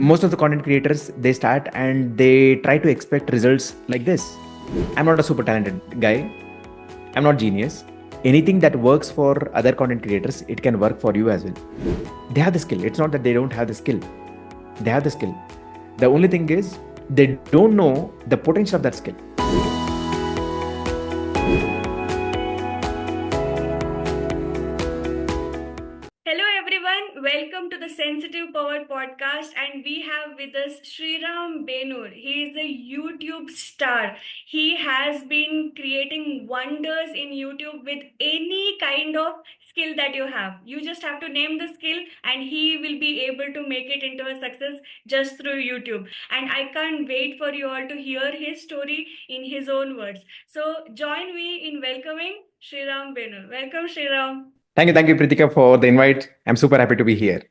Most of the content creators, they start and they try to expect results like this. I'm not a super talented guy, I'm not genius. Anything that works for other content creators, it can work for you as well. They have the skill. It's not that they don't have the skill, they have the skill. The only thing is they don't know the potential of that skill. Hello everyone, welcome to the Sensitive Power podcast, and we have with us Sriram Benur. He is a YouTube star. He has been creating wonders in YouTube with any kind of skill that you have. You just have to name the skill and he will be able to make it into a success just through YouTube. And I can't wait for you all to hear his story in his own words. So join me in welcoming Sriram Benur. Welcome Sriram. Thank you, Pritika, for the invite. I'm super happy to be here.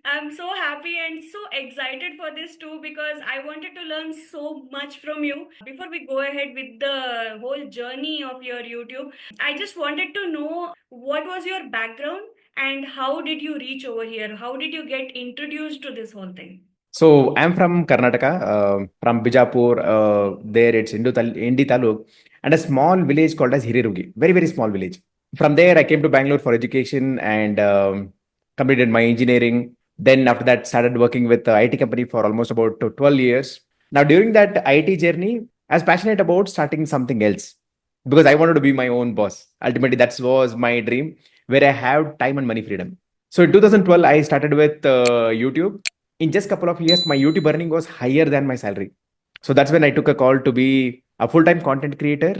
I'm so happy and so excited for this too because I wanted to learn so much from you. Before we go ahead with the whole journey of your YouTube, I just wanted to know what was your background and how did you reach over here? How did you get introduced to this whole thing? So I'm from Karnataka, from Bijapur. There it's Indi Taluk, and a small village called as Hirirugi. Very, very small village. From there, I came to Bangalore for education and completed my engineering. Then after that, started working with the IT company for almost about 12 years. Now, during that IT journey, I was passionate about starting something else because I wanted to be my own boss. Ultimately, that was my dream, where I have time and money freedom. So in 2012, I started with YouTube. In just couple of years, my YouTube earning was higher than my salary. So that's when I took a call to be a full-time content creator.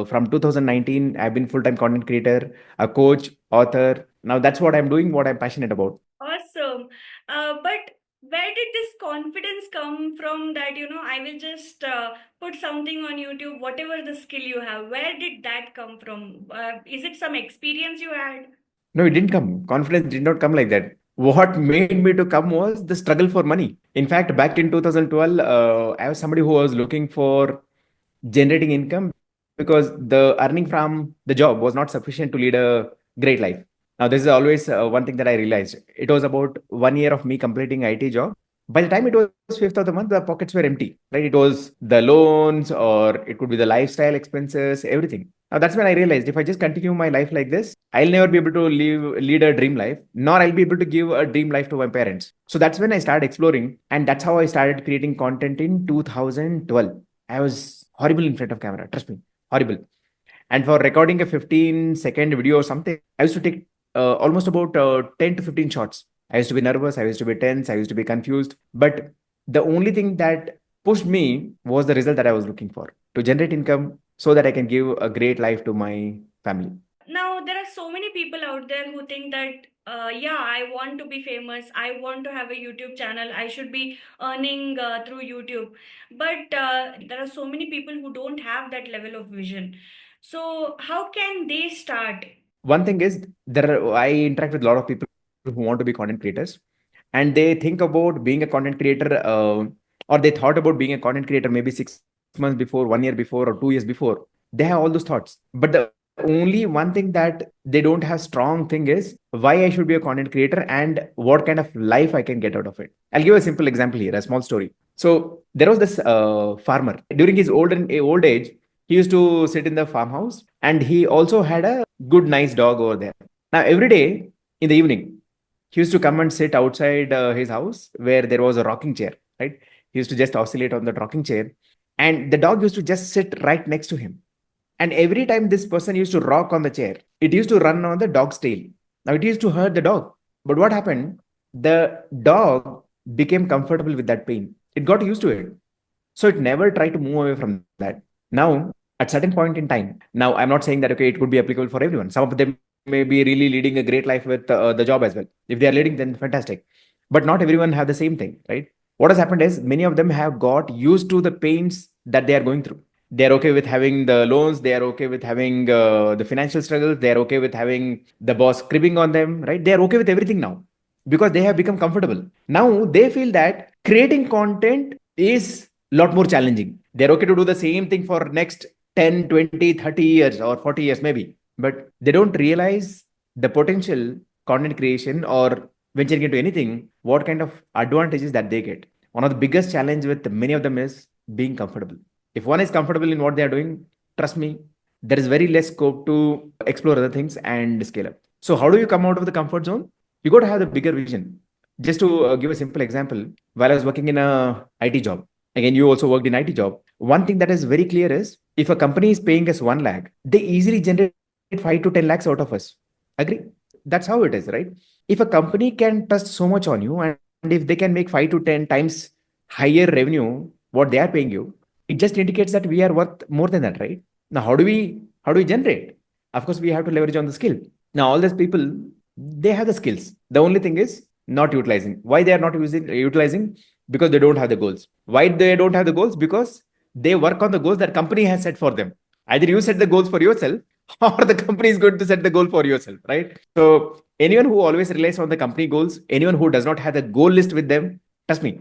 From 2019, I've been full-time content creator, a coach, author. Now that's what I'm doing, what I'm passionate about. Awesome. But where did this confidence come from that, I will just put something on YouTube, whatever the skill you have? Where did that come from? Is it some experience you had? No, it didn't come. Confidence did not come like that. What made me to come was the struggle for money. In fact, back in 2012, I was somebody who was looking for generating income because the earning from the job was not sufficient to lead a great life. Now, this is always one thing that I realized. It was about 1 year of me completing IT job. By the time it was fifth of the month, the pockets were empty, right? It was the loans or it could be the lifestyle expenses, everything. Now that's when I realized if I just continue my life like this, I'll never be able to lead a dream life, nor I'll be able to give a dream life to my parents. So that's when I started exploring, and that's how I started creating content in 2012. I was horrible in front of camera, trust me, horrible. And for recording a 15-second video or something, I used to take almost about 10 to 15 shots. I used to be nervous, I used to be tense, I used to be confused. But the only thing that pushed me was the result that I was looking for, to generate income so that I can give a great life to my family. Now, there are so many people out there who think that, yeah, I want to be famous. I want to have a YouTube channel. I should be earning through YouTube. But there are so many people who don't have that level of vision. So, how can they start? One thing is, I interact with a lot of people who want to be content creators, and they think about being a content creator, or they thought about being a content creator maybe 6 months before, 1 year before, or 2 years before. They have all those thoughts, but the only one thing that they don't have strong thing is why I should be a content creator and what kind of life I can get out of it. I'll give a simple example here, a small story. So there was this farmer during his old age. He used to sit in the farmhouse, and he also had a good, nice dog over there. Now, every day in the evening, he used to come and sit outside his house where there was a rocking chair, right? He used to just oscillate on the rocking chair, and the dog used to just sit right next to him. And every time this person used to rock on the chair, it used to run on the dog's tail. Now, it used to hurt the dog. But what happened? The dog became comfortable with that pain. It got used to it. So it never tried to move away from that. Now, at certain point in time, now I'm not saying that okay, it could be applicable for everyone. Some of them may be really leading a great life with the job as well. If they are leading, then fantastic. But not everyone have the same thing, right? What has happened is many of them have got used to the pains that they are going through. They are okay with having the loans. They are okay with having the financial struggles. They are okay with having the boss cribbing on them, right? They are okay with everything now because they have become comfortable. Now they feel that creating content is a lot more challenging. They're okay to do the same thing for next 10, 20, 30 years or 40 years maybe, but they don't realize the potential content creation or venturing into anything, what kind of advantages that they get. One of the biggest challenge with many of them is being comfortable. If one is comfortable in what they are doing, trust me, there is very less scope to explore other things and scale up. So how do you come out of the comfort zone? You got to have the bigger vision. Just to give a simple example, while I was working in a IT job, again, you also worked in IT job. One thing that is very clear is if a company is paying us 1 lakh, they easily generate 5 to 10 lakhs out of us. Agree? That's how it is, right? If a company can trust so much on you, and if they can make 5 to 10 times higher revenue what they are paying you, it just indicates that we are worth more than that, right? Now how do we generate? Of course we have to leverage on the skill. Now all these people, they have the skills. The only thing is not utilizing. Why they are not utilizing? Because they don't have the goals. Why they don't have the goals? Because they work on the goals that company has set for them. Either you set the goals for yourself or the company is going to set the goal for yourself, right? So anyone who always relies on the company goals, anyone who does not have the goal list with them, trust me,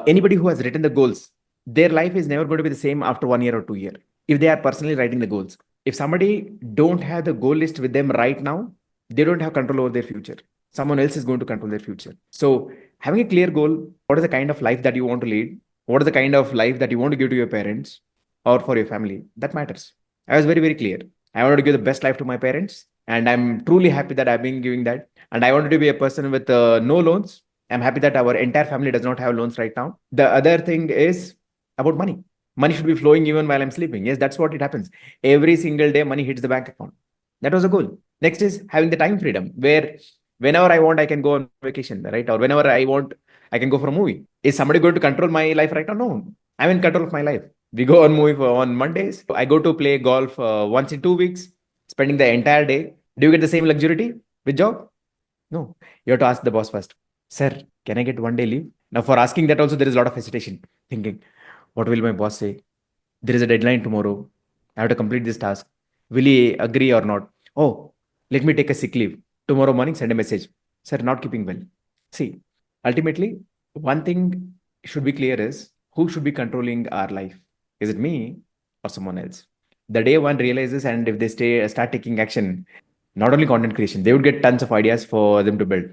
anybody who has written the goals, their life is never going to be the same after 1 year or 2 year. If they are personally writing the goals, if somebody don't have the goal list with them right now, they don't have control over their future. Someone else is going to control their future. So having a clear goal, what is the kind of life that you want to lead? What is the kind of life that you want to give to your parents or for your family? That matters. I was very, very clear. I wanted to give the best life to my parents, and I'm truly happy that I've been giving that. And I wanted to be a person with no loans. I'm happy that our entire family does not have loans right now. The other thing is about money. Money should be flowing even while I'm sleeping. Yes, that's what it happens. Every single day, money hits the bank account. That was a goal. Next is having the time freedom, where whenever I want, I can go on vacation, right? Or whenever I want, I can go for a movie. Is somebody going to control my life right now? No, I'm in control of my life. We go on movie on Mondays. I go to play golf once in 2 weeks, spending the entire day. Do you get the same luxury with job? No. You have to ask the boss first. Sir, can I get 1 day leave? Now, for asking that also, there is a lot of hesitation. Thinking, what will my boss say? There is a deadline tomorrow. I have to complete this task. Will he agree or not? Oh, let me take a sick leave. Tomorrow morning, send a message. Sir, not keeping well. See, ultimately, one thing should be clear is who should be controlling our life? Is it me or someone else? The day one realizes, and if they start taking action, not only content creation, they would get tons of ideas for them to build.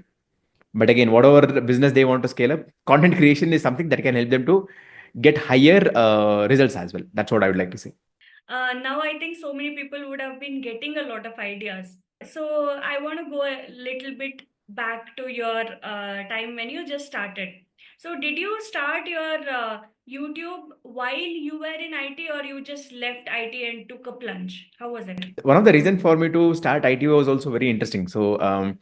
But again, whatever business they want to scale up, content creation is something that can help them to get higher results as well. That's what I would like to say. Now I think so many people would have been getting a lot of ideas. So I want to go a little bit back to your time when you just started. So did you start your YouTube while you were in IT, or you just left IT and took a plunge? How was it? One of the reasons for me to start IT was also very interesting. So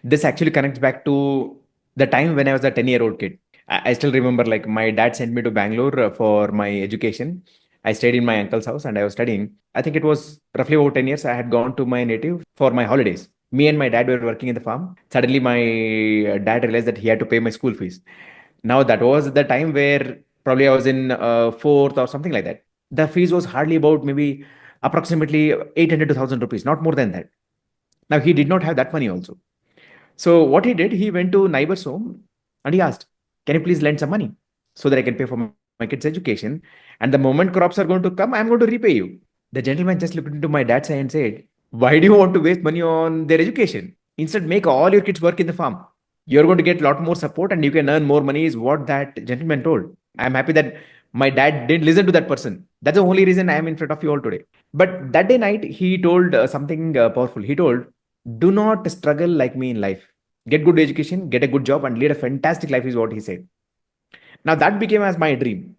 this actually connects back to the time when I was a 10-year-old kid. I still remember, like, my dad sent me to Bangalore for my education. I stayed in my uncle's house and I was studying. I think it was roughly about 10 years. I had gone to my native for my holidays. Me and my dad were working in the farm. Suddenly, my dad realized that he had to pay my school fees. Now, that was the time where probably I was in fourth or something like that. The fees was hardly about maybe approximately 800 to 1000 rupees, not more than that. Now, he did not have that money also. So what he did, he went to neighbor's home and he asked, can you please lend some money so that I can pay for my kids' education? And the moment crops are going to come, I'm going to repay you. The gentleman just looked into my dad's eye and said, why do you want to waste money on their education? Instead, make all your kids work in the farm. You're going to get a lot more support and you can earn more money, is what that gentleman told. I'm happy that my dad didn't listen to that person. That's the only reason I am in front of you all today. But that day night, he told something powerful. He told, do not struggle like me in life. Get good education, get a good job, and lead a fantastic life, is what he said. Now that became as my dream.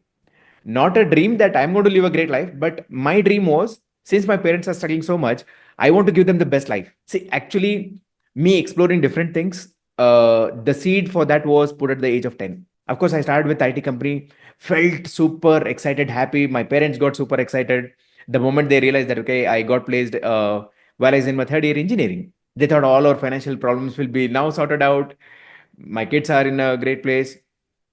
Not a dream that I'm going to live a great life, but my dream was, since my parents are struggling so much, I want to give them the best life. See, actually, me exploring different things, the seed for that was put at the age of 10. Of course, I started with IT company, felt super excited, happy. My parents got super excited. The moment they realized that, okay, I got placed while I was in my third year engineering, they thought all our financial problems will be now sorted out. My kids are in a great place.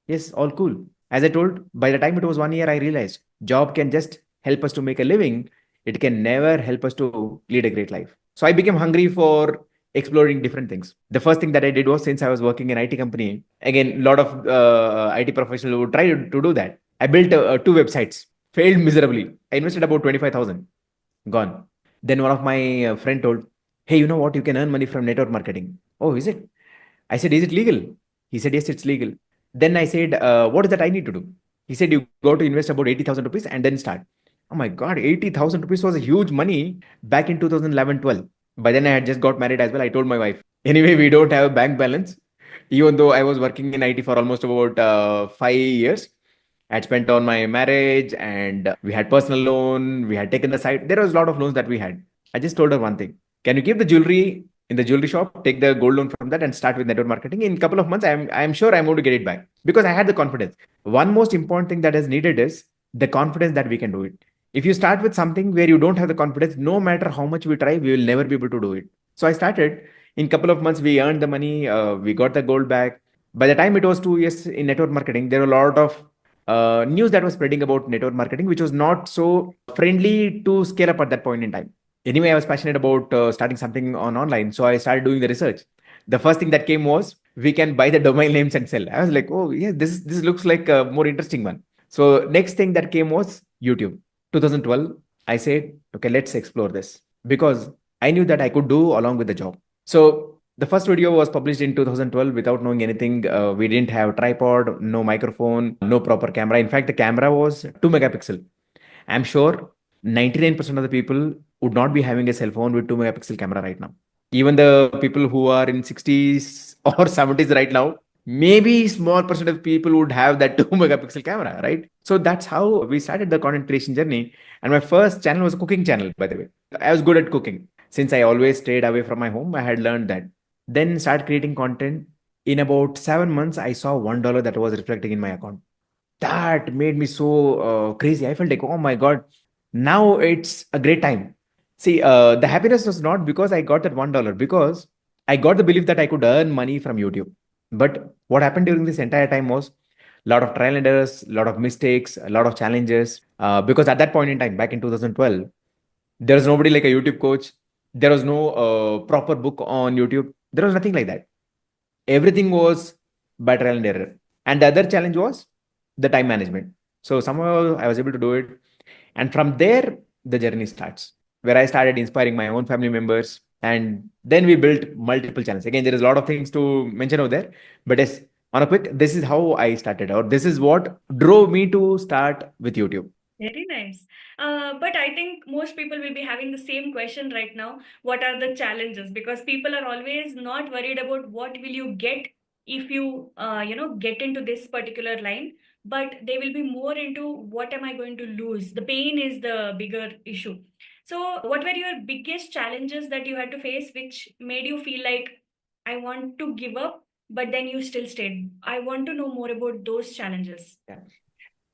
Yes, all cool. As I told, by the time it was 1 year, I realized job can just help us to make a living. It can never help us to lead a great life. So I became hungry for exploring different things. The first thing that I did was, since I was working in IT company, again, a lot of IT professionals would try to do that. I built two websites, failed miserably. I invested about 25,000, gone. Then one of my friend told, hey, you know what? You can earn money from network marketing. Oh, is it? I said, is it legal? He said, yes, it's legal. Then I said, what is that I need to do? He said, you go to invest about 80,000 rupees and then start. Oh my God, 80,000 rupees was a huge money back in 2011 12. By then, I had just got married as well. I told my wife, anyway, we don't have a bank balance. Even though I was working in IT for almost about 5 years, I had spent on my marriage and we had personal loan. We had taken the side. There was a lot of loans that we had. I just told her one thing. Can you keep the jewelry in the jewelry shop, take the gold loan from that and start with network marketing? In a couple of months, I'm sure I'm going to get it back because I had the confidence. One most important thing that is needed is the confidence that we can do it. If you start with something where you don't have the confidence, no matter how much we try, we will never be able to do it. So I started. In couple of months, we earned the money. We got the gold back. By the time it was 2 years in network marketing, there were a lot of news that was spreading about network marketing, which was not so friendly to scale up at that point in time. Anyway, I was passionate about starting something on online, so I started doing the research. The first thing that came was we can buy the domain names and sell. I was like, oh yeah, this looks like a more interesting one. So next thing that came was YouTube. 2012, I said, okay, let's explore this because I knew that I could do along with the job. So the first video was published in 2012 without knowing anything. We didn't have tripod, no microphone, no proper camera. In fact, the camera was 2 megapixel. I'm sure 99% of the people would not be having a cell phone with 2 megapixel camera right now. Even the people who are in 60s or 70s right now, maybe small percent of people would have that 2 megapixel camera, right? So that's how we started the content creation journey. And my first channel was a cooking channel, by the way. I was good at cooking. Since I always stayed away from my home, I had learned that. Then start creating content. In about 7 months, I saw $1 that was reflecting in my account. That made me so crazy. I felt like, oh my God, now it's a great time. See, the happiness was not because I got that $1, because I got the belief that I could earn money from YouTube. But what happened during this entire time was a lot of trial and errors, a lot of mistakes, a lot of challenges. Because at that point in time, back in 2012, there was nobody like a YouTube coach. There was no proper book on YouTube. There was nothing like that. Everything was by trial and error. And the other challenge was the time management. So somehow I was able to do it. And from there, the journey starts, where I started inspiring my own family members. And then we built multiple channels. Again, there is a lot of things to mention over there. But yes, on a quick, this is how I started, or this is what drove me to start with YouTube. Very nice. But I think most people will be having the same question right now. What are the challenges? Because people are always not worried about what will you get if you, get into this particular line, but they will be more into what am I going to lose? The pain is the bigger issue. So, what were your biggest challenges that you had to face, which made you feel like I want to give up, but then you still stayed? I want to know more about those challenges. Yeah.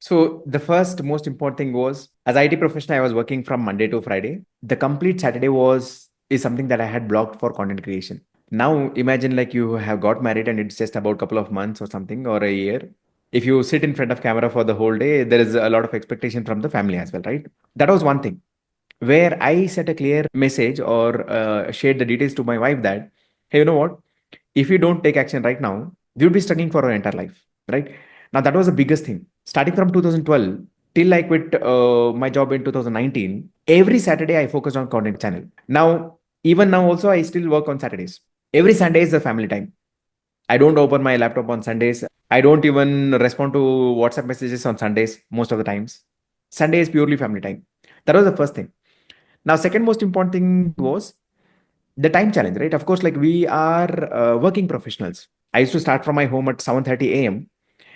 So the first most important thing was, as IT professional, I was working from Monday to Friday. The complete Saturday was is something that I had blocked for content creation. Now imagine like you have got married and it's just about a couple of months or something or a year. If you sit in front of camera for the whole day, there is a lot of expectation from the family as well, right? That was one thing where I set a clear message or shared the details to my wife that, hey, you know what? If you don't take action right now, you'll be struggling for our entire life, right? Now, that was the biggest thing. Starting from 2012 till I quit my job in 2019, every Saturday I focused on content channel. Now, even now, also, I still work on Saturdays. Every Sunday is the family time. I don't open my laptop on Sundays. I don't even respond to WhatsApp messages on Sundays most of the times. Sunday is purely family time. That was the first thing. Now, second most important thing was the time challenge, right? Of course, like we are working professionals. I used to start from my home at 7:30 a.m.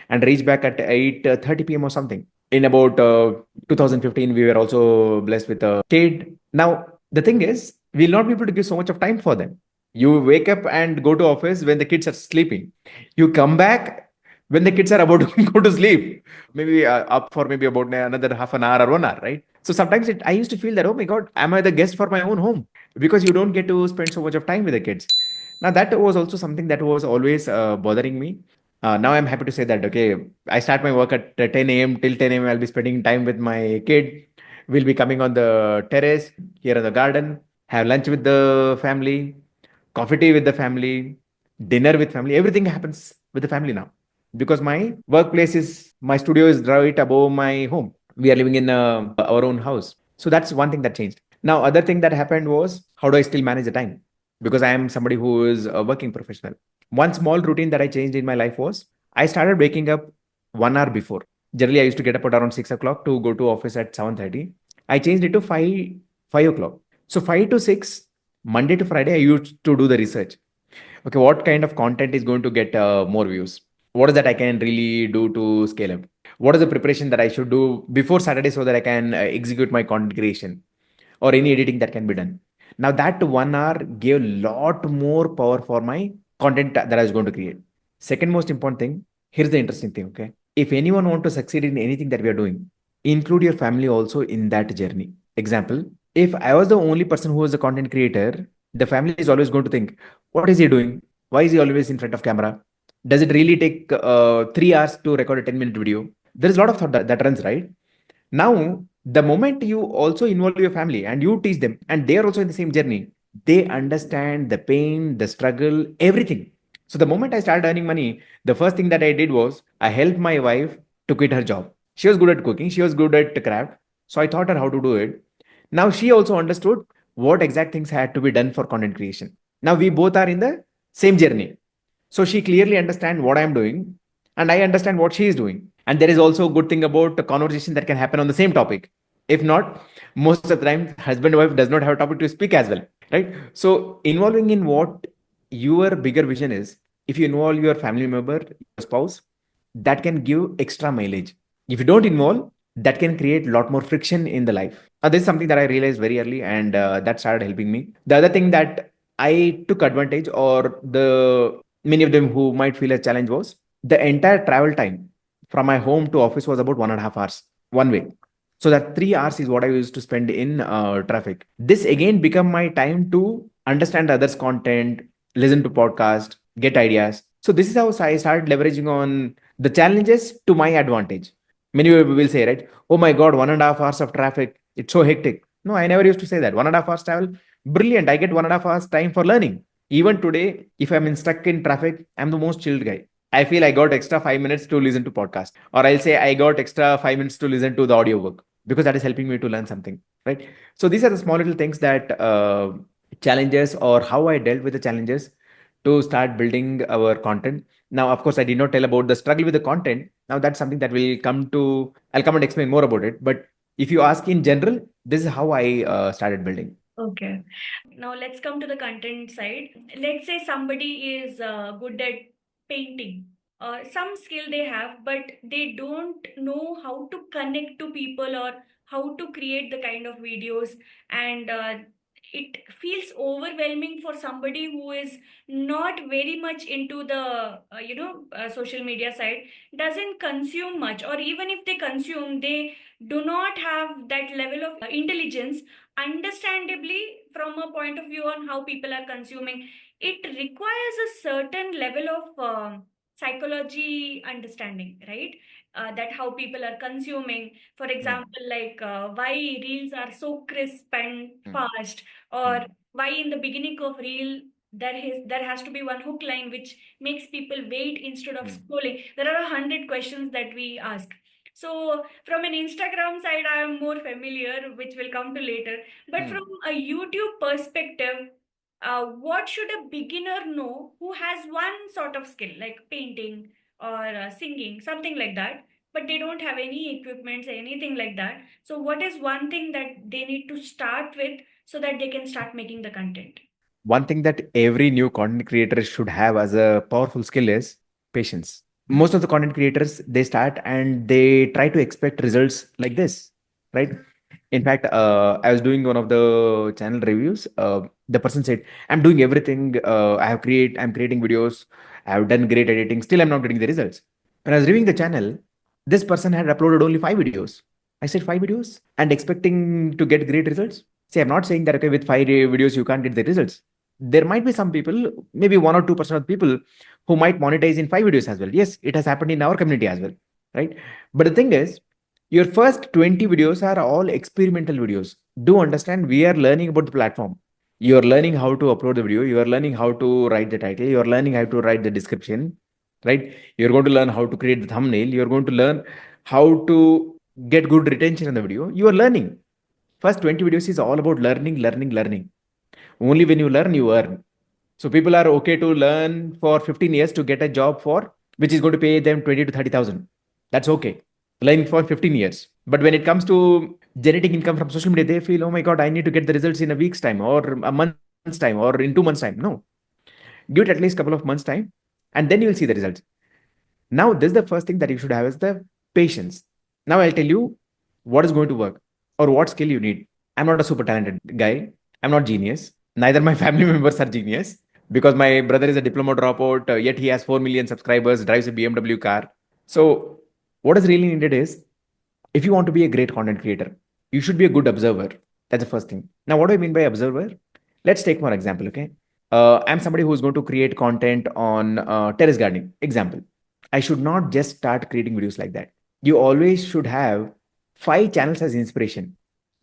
and reach back at 8:30 p.m. or something. In about 2015, we were also blessed with a kid. Now, the thing is, we'll not be able to give so much of time for them. You wake up and go to office when the kids are sleeping. You come back when the kids are about to go to sleep, maybe up for maybe about another half an hour or 1 hour, right? So sometimes I used to feel that, oh my God, am I the guest for my own home? Because you don't get to spend so much of time with the kids. Now, that was also something that was always bothering me. Now I'm happy to say that, okay, I start my work at 10 a.m. till 10 a.m. I'll be spending time with my kid. We'll be coming on the terrace here in the garden, have lunch with the family, coffee tea with the family, dinner with family. Everything happens with the family now because my workplace is my studio is right above my home. We are living in our own house. So that's one thing that changed. Now, other thing that happened was how do I still manage the time? Because I am somebody who is a working professional. One small routine that I changed in my life was I started waking up 1 hour before. Generally, I used to get up at around 6 o'clock to go to office at 7:30. I changed it to 5 o'clock. So 5 to 6, Monday to Friday, I used to do the research. Okay, what kind of content is going to get more views? What is that I can really do to scale up? What is the preparation that I should do before Saturday so that I can execute my content creation or any editing that can be done? Now that 1 hour gave a lot more power for my content that I was going to create. Second most important thing, here's the interesting thing, okay? If anyone want to succeed in anything that we are doing, include your family also in that journey. Example, if I was the only person who was a content creator, the family is always going to think, what is he doing? Why is he always in front of camera? Does it really take 3 hours to record a 10-minute video? There is a lot of thought that runs, right? Now, the moment you also involve your family and you teach them, and they are also in the same journey, they understand the pain, the struggle, everything. So, the moment I started earning money, the first thing that I did was I helped my wife to quit her job. She was good at cooking, she was good at craft. So, I taught her how to do it. Now, she also understood what exact things had to be done for content creation. Now, we both are in the same journey. So she clearly understands what I'm doing, and I understand what she is doing. And there is also a good thing about a conversation that can happen on the same topic. If not, most of the time, husband and wife does not have a topic to speak as well, right? So involving in what your bigger vision is, if you involve your family member, your spouse, that can give extra mileage. If you don't involve, that can create a lot more friction in the life. This is something that I realized very early, and that started helping me. The other thing that I took advantage, or the many of them who might feel a challenge, was the entire travel time from my home to office was about 1.5 hours one way. So that 3 hours is what I used to spend in traffic. This again become my time to understand others' content, listen to podcast, get ideas. So this is how I started leveraging on the challenges to my advantage. Many people will say, right? Oh my God, 1.5 hours of traffic. It's so hectic. No, I never used to say that. 1.5 hours travel, brilliant. I get 1.5 hours time for learning. Even today, if I'm stuck in traffic, I'm the most chilled guy. I feel I got extra 5 minutes to listen to podcast, or I'll say I got extra 5 minutes to listen to the audio book because that is helping me to learn something, right? So these are the small little things that challenges, or how I dealt with the challenges to start building our content. Now, of course, I did not tell about the struggle with the content. Now that's something that will come to. I'll come and explain more about it. But if you ask in general, this is how I started building. Okay. Now let's come to the content side. Let's say somebody is good at painting or some skill they have, but they don't know how to connect to people or how to create the kind of videos, and it feels overwhelming for somebody who is not very much into the social media side, doesn't consume much, or even if they consume, they do not have that level of intelligence, understandably, from a point of view on how people are consuming. It requires a certain level of psychology understanding, right? That how people are consuming, for Hmm, example, like why reels are so crisp and hmm, fast, or hmm, why in the beginning of reel there has to be one hook line which makes people wait instead of hmm, scrolling. There are 100 questions that we ask. So from an Instagram side, I am more familiar, which will come to later. But hmm. from a YouTube perspective, what should a beginner know who has one sort of skill, like painting or singing, something like that, but they don't have any equipments, anything like that? So, what is one thing that they need to start with so that they can start making the content? One thing that every new content creator should have as a powerful skill is patience. Most of the content creators, they start and they try to expect results like this, right? In fact, I was doing one of the channel reviews. The person said, I'm doing everything. I'm creating videos, I have done great editing, still I'm not getting the results. When I was reviewing the channel, this person had uploaded only 5 videos. I said, 5 videos and expecting to get great results? See, I'm not saying that okay, with 5 videos you can't get the results. There might be some people, maybe 1 or 2% of people, who might monetize in 5 videos as well. Yes, it has happened in our community as well, right? But the thing is, your first 20 videos are all experimental videos. Do understand, we are learning about the platform. You are learning how to upload the video. You are learning how to write the title. You are learning how to write the description, right? You're going to learn how to create the thumbnail. You're going to learn how to get good retention in the video. You are learning. First 20 videos is all about learning, learning, learning. Only when you learn, you earn. So people are okay to learn for 15 years to get a job for which is going to pay them 20 to 30,000. That's okay. Learning for 15 years. But when it comes to generating income from social media, they feel, oh my God, I need to get the results in a week's time or a month's time or in 2 months' time. No, give it at least a couple of months' time, and then you will see the results. Now, this is the first thing that you should have is the patience. Now, I'll tell you what is going to work or what skill you need. I'm not a super talented guy. I'm not genius. Neither my family members are genius because my brother is a diploma dropout, yet he has 4 million subscribers, drives a BMW car. So, what is really needed is if you want to be a great content creator, you should be a good observer. That's the first thing. Now, what do I mean by observer? Let's take one example, okay? I'm somebody who's going to create content on terrace gardening. Example. I should not just start creating videos like that. You always should have 5 channels as inspiration.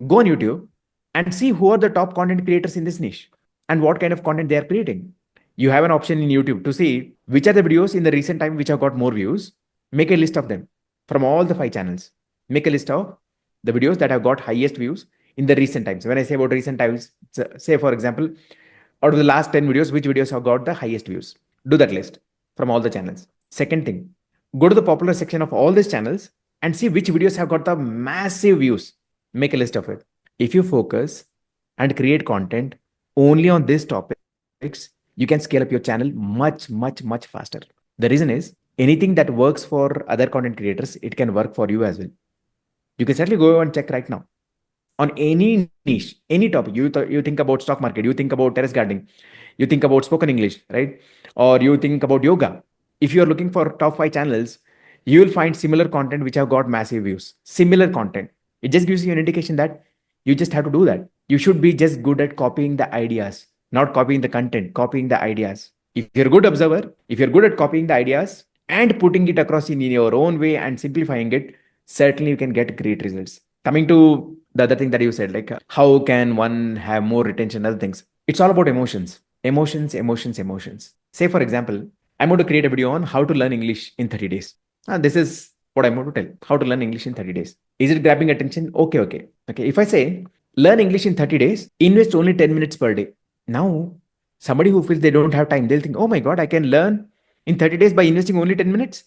Go on YouTube and see who are the top content creators in this niche and what kind of content they are creating. You have an option in YouTube to see which are the videos in the recent time which have got more views. Make a list of them from all the 5 channels. Make a list of the videos that have got highest views in the recent times. When I say about recent times, say for example, out of the last 10 videos, which videos have got the highest views? Do that list from all the channels. Second thing, go to the popular section of all these channels and see which videos have got the massive views. Make a list of it. If you focus and create content only on these topics, you can scale up your channel much faster. The reason is anything that works for other content creators, it can work for you as well. You can certainly go and check right now on any niche, any topic. You think about stock market, you think about terrace gardening, you think about spoken English, right? Or you think about yoga. If you are looking for top 5 channels, you will find similar content which have got massive views. Similar content. It just gives you an indication that you just have to do that. You should be just good at copying the ideas, not copying the content, copying the ideas. If you're a good observer, if you're good at copying the ideas and putting it across in your own way and simplifying it, certainly you can get great results. Coming to the other thing that you said, like how can one have more retention, other things. It's all about emotions. Emotions. Say, for example, I'm going to create a video on how to learn English in 30 days. And this is what I'm going to tell how to learn English in 30 days. Is it grabbing attention? Okay. If I say learn English in 30 days, invest only 10 minutes per day. Now, somebody who feels they don't have time, they'll think, oh my God, I can learn in 30 days by investing only 10 minutes.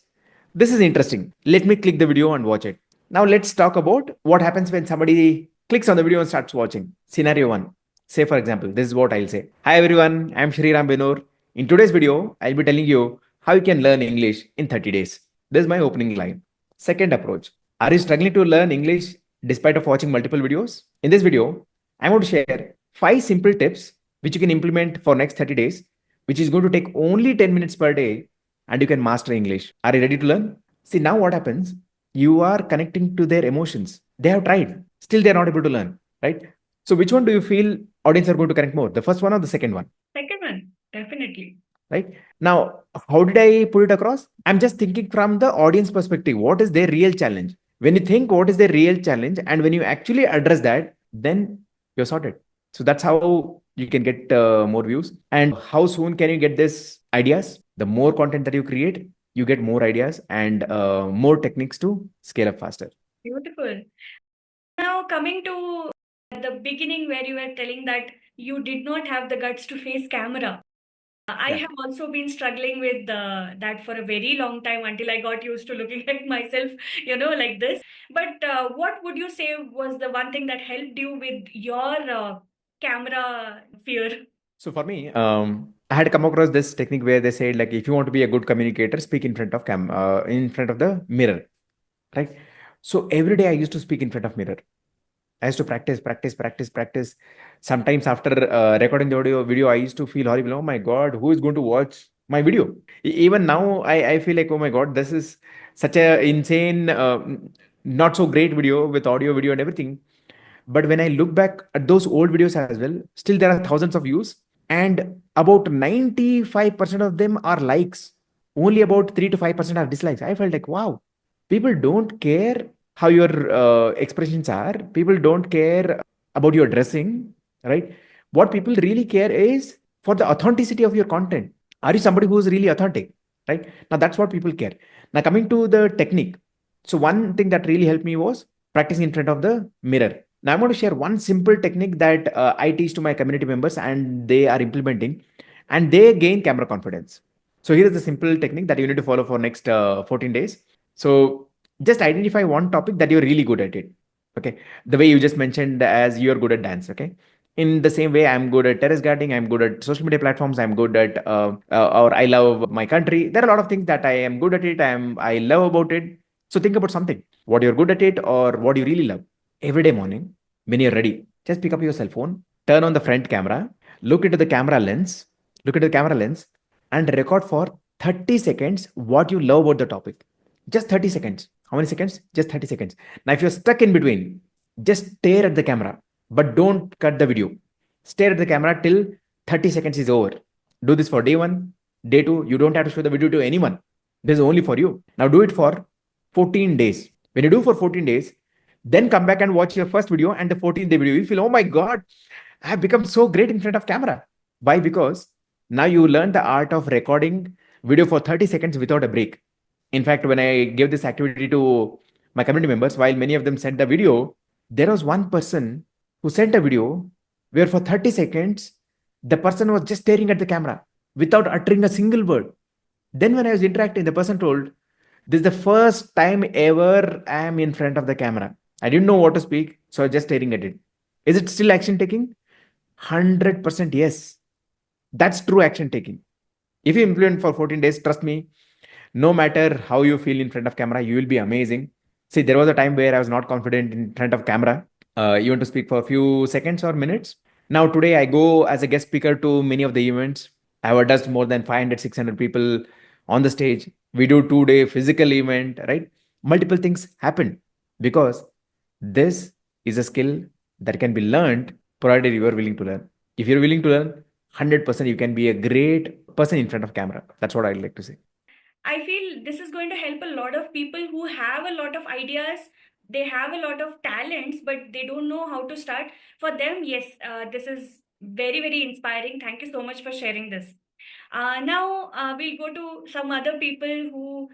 This is interesting. Let me click the video and watch it. Now, let's talk about what happens when somebody clicks on the video and starts watching. Scenario 1. Say, for example, this is what I'll say. Hi, everyone. I'm Sriram Benur. In today's video, I'll be telling you how you can learn English in 30 days. This is my opening line. Second approach. Are you struggling to learn English despite of watching multiple videos? In this video, I'm going to share 5 simple tips which you can implement for next 30 days, which is going to take only 10 minutes per day, and you can master English. Are you ready to learn? See, now what happens? You are connecting to their emotions. They have tried. Still, they're not able to learn, right? So which one do you feel audience are going to connect more? The first one or the second one? Second one, definitely. Right? Now, how did I put it across? I'm just thinking from the audience perspective. What is their real challenge? When you think what is their real challenge and when you actually address that, then you're sorted. So that's how you can get more views. And how soon can you get this ideas? The more content that you create, you get more ideas and more techniques to scale up faster. Beautiful. Now, coming to the beginning where you were telling that you did not have the guts to face camera. I Yeah. have also been struggling with that for a very long time until I got used to looking at myself, like this. But what would you say was the one thing that helped you with your camera fear? So for me, I had come across this technique where they said like if you want to be a good communicator, speak in front of in front of the mirror, right? So every day I used to speak in front of mirror. I used to practice. Sometimes after recording the video, I used to feel horrible. Oh my God, who is going to watch my video? Even now, I feel like, oh my God, this is such a insane, not so great video with audio, video, and everything. But when I look back at those old videos as well, still there are thousands of views, and about 95% of them are likes. Only about 3 to 5% are dislikes. I felt like, wow, people don't care how your expressions are. People don't care about your dressing, right? What people really care is for the authenticity of your content. Are you somebody who is really authentic, right? Now that's what people care. Now coming to the technique. So one thing that really helped me was practicing in front of the mirror. Now I'm going to share one simple technique that I teach to my community members and they are implementing and they gain camera confidence. So here is the simple technique that you need to follow for next 14 days. So just identify one topic that you're really good at it. Okay. The way you just mentioned as you're good at dance. Okay. In the same way, I'm good at terrace gardening. I'm good at social media platforms. I'm good at, or I love my country. There are a lot of things that I am good at it. I love about it. So think about something, what you're good at it or what you really love. Every day morning, when you're ready, just pick up your cell phone, turn on the front camera, look into the camera lens, look into the camera lens, and record for 30 seconds what you love about the topic. Just 30 seconds. How many seconds? Just 30 seconds. Now, if you're stuck in between, just stare at the camera, but don't cut the video. Stare at the camera till 30 seconds is over. Do this for day one, day two. You don't have to show the video to anyone. This is only for you. Now, do it for 14 days. When you do for 14 days, then come back and watch your first video and the 14th day video. You feel, oh my God, I have become so great in front of camera. Why? Because now you learn the art of recording video for 30 seconds without a break. In fact, when I gave this activity to my community members, while many of them sent the video, there was one person who sent a video where for 30 seconds, the person was just staring at the camera without uttering a single word. Then, when I was interacting, the person told, this is the first time ever I am in front of the camera. I didn't know what to speak, so I was just staring at it. Is it still action taking? 100% yes. That's true action taking. If you implement for 14 days, trust me, no matter how you feel in front of camera, you will be amazing. See, there was a time where I was not confident in front of camera, even to speak for a few seconds or minutes. Now, today, I go as a guest speaker to many of the events. I have addressed more than 500, 600 people on the stage. We do 2 day physical event, right? Multiple things happen because this is a skill that can be learned provided you are willing to learn. If you're willing to learn, 100% you can be a great person in front of camera. That's what I'd like to say. I feel this is going to help a lot of people who have a lot of ideas. They have a lot of talents, but they don't know how to start. For them, yes, this is very, very inspiring. Thank you so much for sharing this. Now, we'll go to some other people who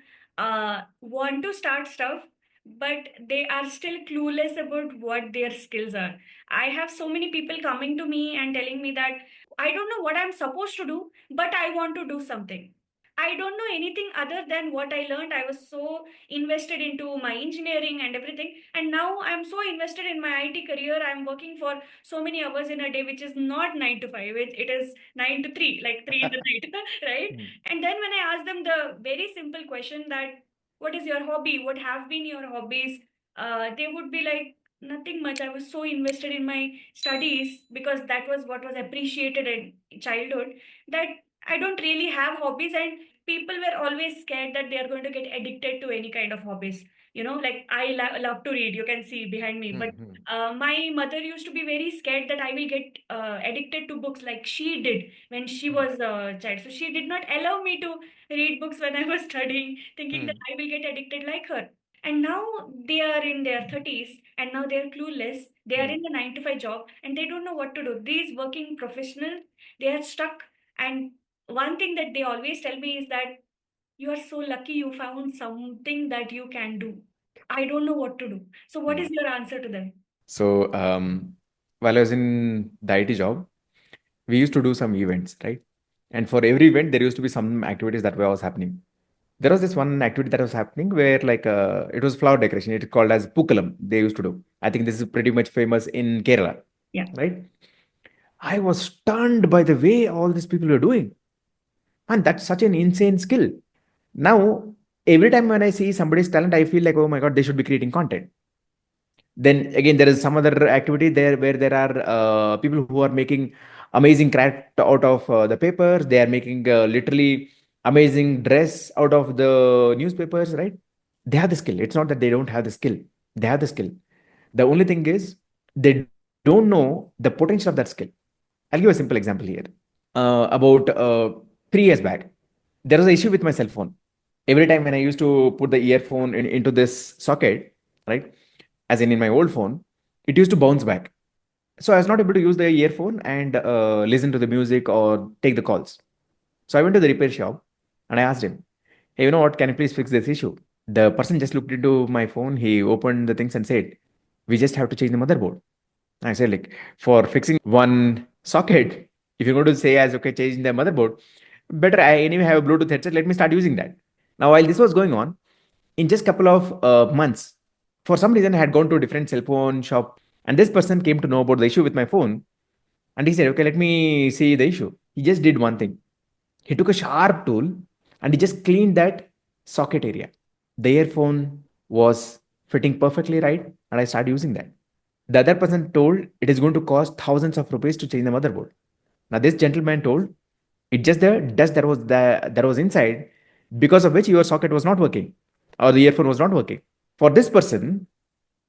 want to start stuff, but they are still clueless about what their skills are. I have so many people coming to me and telling me that I don't know what I'm supposed to do, but I want to do something. I don't know anything other than what I learned. I was so invested into my engineering and everything. And now I'm so invested in my IT career. I'm working for so many hours in a day, which is not 9 to 5. It is 9 to 3, like 3 in the night, right? Mm, And then when I ask them the very simple question that, what is your hobby? What have been your hobbies? They would be like, nothing much. I was so invested in my studies because that was what was appreciated in childhood, that I don't really have hobbies, and people were always scared that they are going to get addicted to any kind of hobbies. Like I love to read, you can see behind me, but mm, mm, my mother used to be very scared that I will get addicted to books like she did when she mm, was a child. So she did not allow me to read books when I was studying, thinking that mm, I will get addicted like her. And now they are in their 30s and now they're clueless. They are mm. in the 9 to 5 job and they don't know what to do. These working professionals, they are stuck. And one thing that they always tell me is that you are so lucky you found something that you can do. I don't know what to do. So, what Mm. is your answer to them? So, while I was in the IT job, we used to do some events, right? And for every event, there used to be some activities that was happening. There was this one activity that was happening where, like, it was flower decoration. It called as Pookalam. They used to do. I think this is pretty much famous in Kerala, Yeah. right? I was stunned by the way all these people were doing, and that's such an insane skill. Now, every time when I see somebody's talent, I feel like, oh my God, they should be creating content. Then again, there is some other activity there where there are people who are making amazing craft out of the papers. They are making literally amazing dress out of the newspapers, right? They have the skill. It's not that they don't have the skill. They have the skill. The only thing is they don't know the potential of that skill. I'll give a simple example here. About 3 years back, there was an issue with my cell phone. Every time when I used to put the earphone into this socket, right, as in my old phone, it used to bounce back. So I was not able to use the earphone and listen to the music or take the calls. So I went to the repair shop and I asked him, hey, you know what, can you please fix this issue? The person just looked into my phone, he opened the things and said, we just have to change the motherboard. I said, like, for fixing one socket, if you're going to say as okay, changing the motherboard, Better, I anyway have a Bluetooth headset. Let me start using that. Now, while this was going on, in just couple of months, for some reason, I had gone to a different cell phone shop, and this person came to know about the issue with my phone, and he said, "Okay, let me see the issue." He just did one thing. He took a sharp tool and he just cleaned that socket area. The earphone was fitting perfectly right, and I started using that. The other person told it is going to cost thousands of rupees to change the motherboard. Now this gentleman told it's just the dust that was inside, because of which your socket was not working or the earphone was not working. For this person,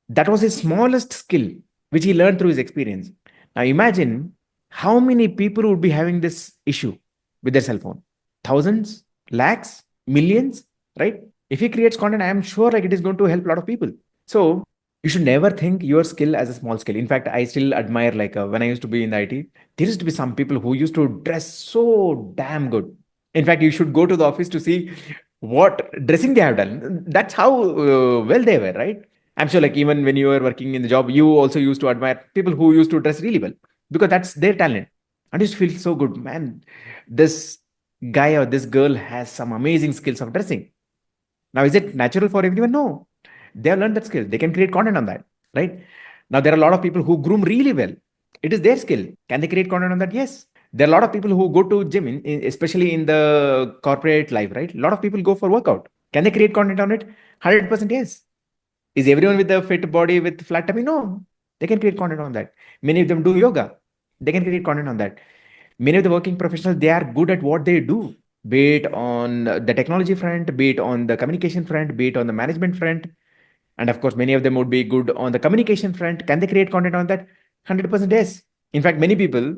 that was his smallest skill, which he learned through his experience. Now imagine how many people would be having this issue with their cell phone. Thousands, lakhs, millions, right? If he creates content, I am sure like it is going to help a lot of people. So you should never think your skill as a small skill. In fact, I still admire like when I used to be in the IT, there used to be some people who used to dress so damn good. In fact, you should go to the office to see what dressing they have done. That's how well they were, right? I'm sure, like, even when you were working in the job, you also used to admire people who used to dress really well because that's their talent. And you just feel so good, man. This guy or this girl has some amazing skills of dressing. Now, is it natural for everyone? No. They have learned that skill. They can create content on that, right? Now, there are a lot of people who groom really well. It is their skill. Can they create content on that? Yes. There are a lot of people who go to gym, especially in the corporate life, right? A lot of people go for workout. Can they create content on it? 100% yes. Is everyone with a fit body with flat tummy? No. They can create content on that. Many of them do yoga. They can create content on that. Many of the working professionals, they are good at what they do, be it on the technology front, be it on the communication front, be it on the management front. And of course, many of them would be good on the communication front. Can they create content on that? 100% yes. In fact, many people,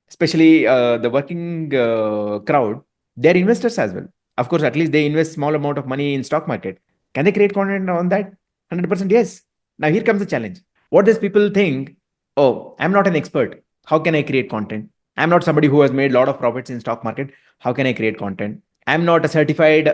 especially the working crowd, they're investors as well. Of course, at least they invest small amount of money in stock market. Can they create content on that? 100% yes. Now here comes the challenge. What does people think? Oh, I'm not an expert. How can I create content? I'm not somebody who has made a lot of profits in stock market. How can I create content? I'm not a certified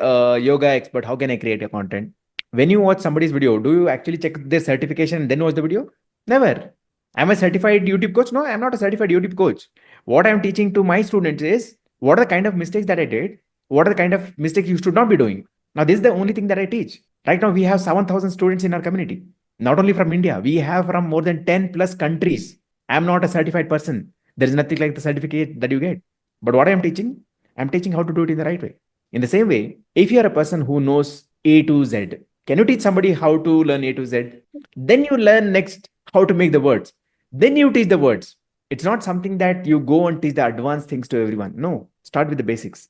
yoga expert. How can I create a content? When you watch somebody's video, do you actually check their certification and then watch the video? Never. I'm a certified YouTube coach. No, I'm not a certified YouTube coach. What I'm teaching to my students is what are the kind of mistakes that I did? What are the kind of mistakes you should not be doing? Now, this is the only thing that I teach. Right now, we have 7,000 students in our community. Not only from India, we have from more than 10 plus countries. I'm not a certified person. There is nothing like the certificate that you get. But what I'm teaching how to do it in the right way. In the same way, if you are a person who knows A to Z, can you teach somebody how to learn A to Z? Then you learn next how to make the words. Then you teach the words. It's not something that you go and teach the advanced things to everyone. No, start with the basics.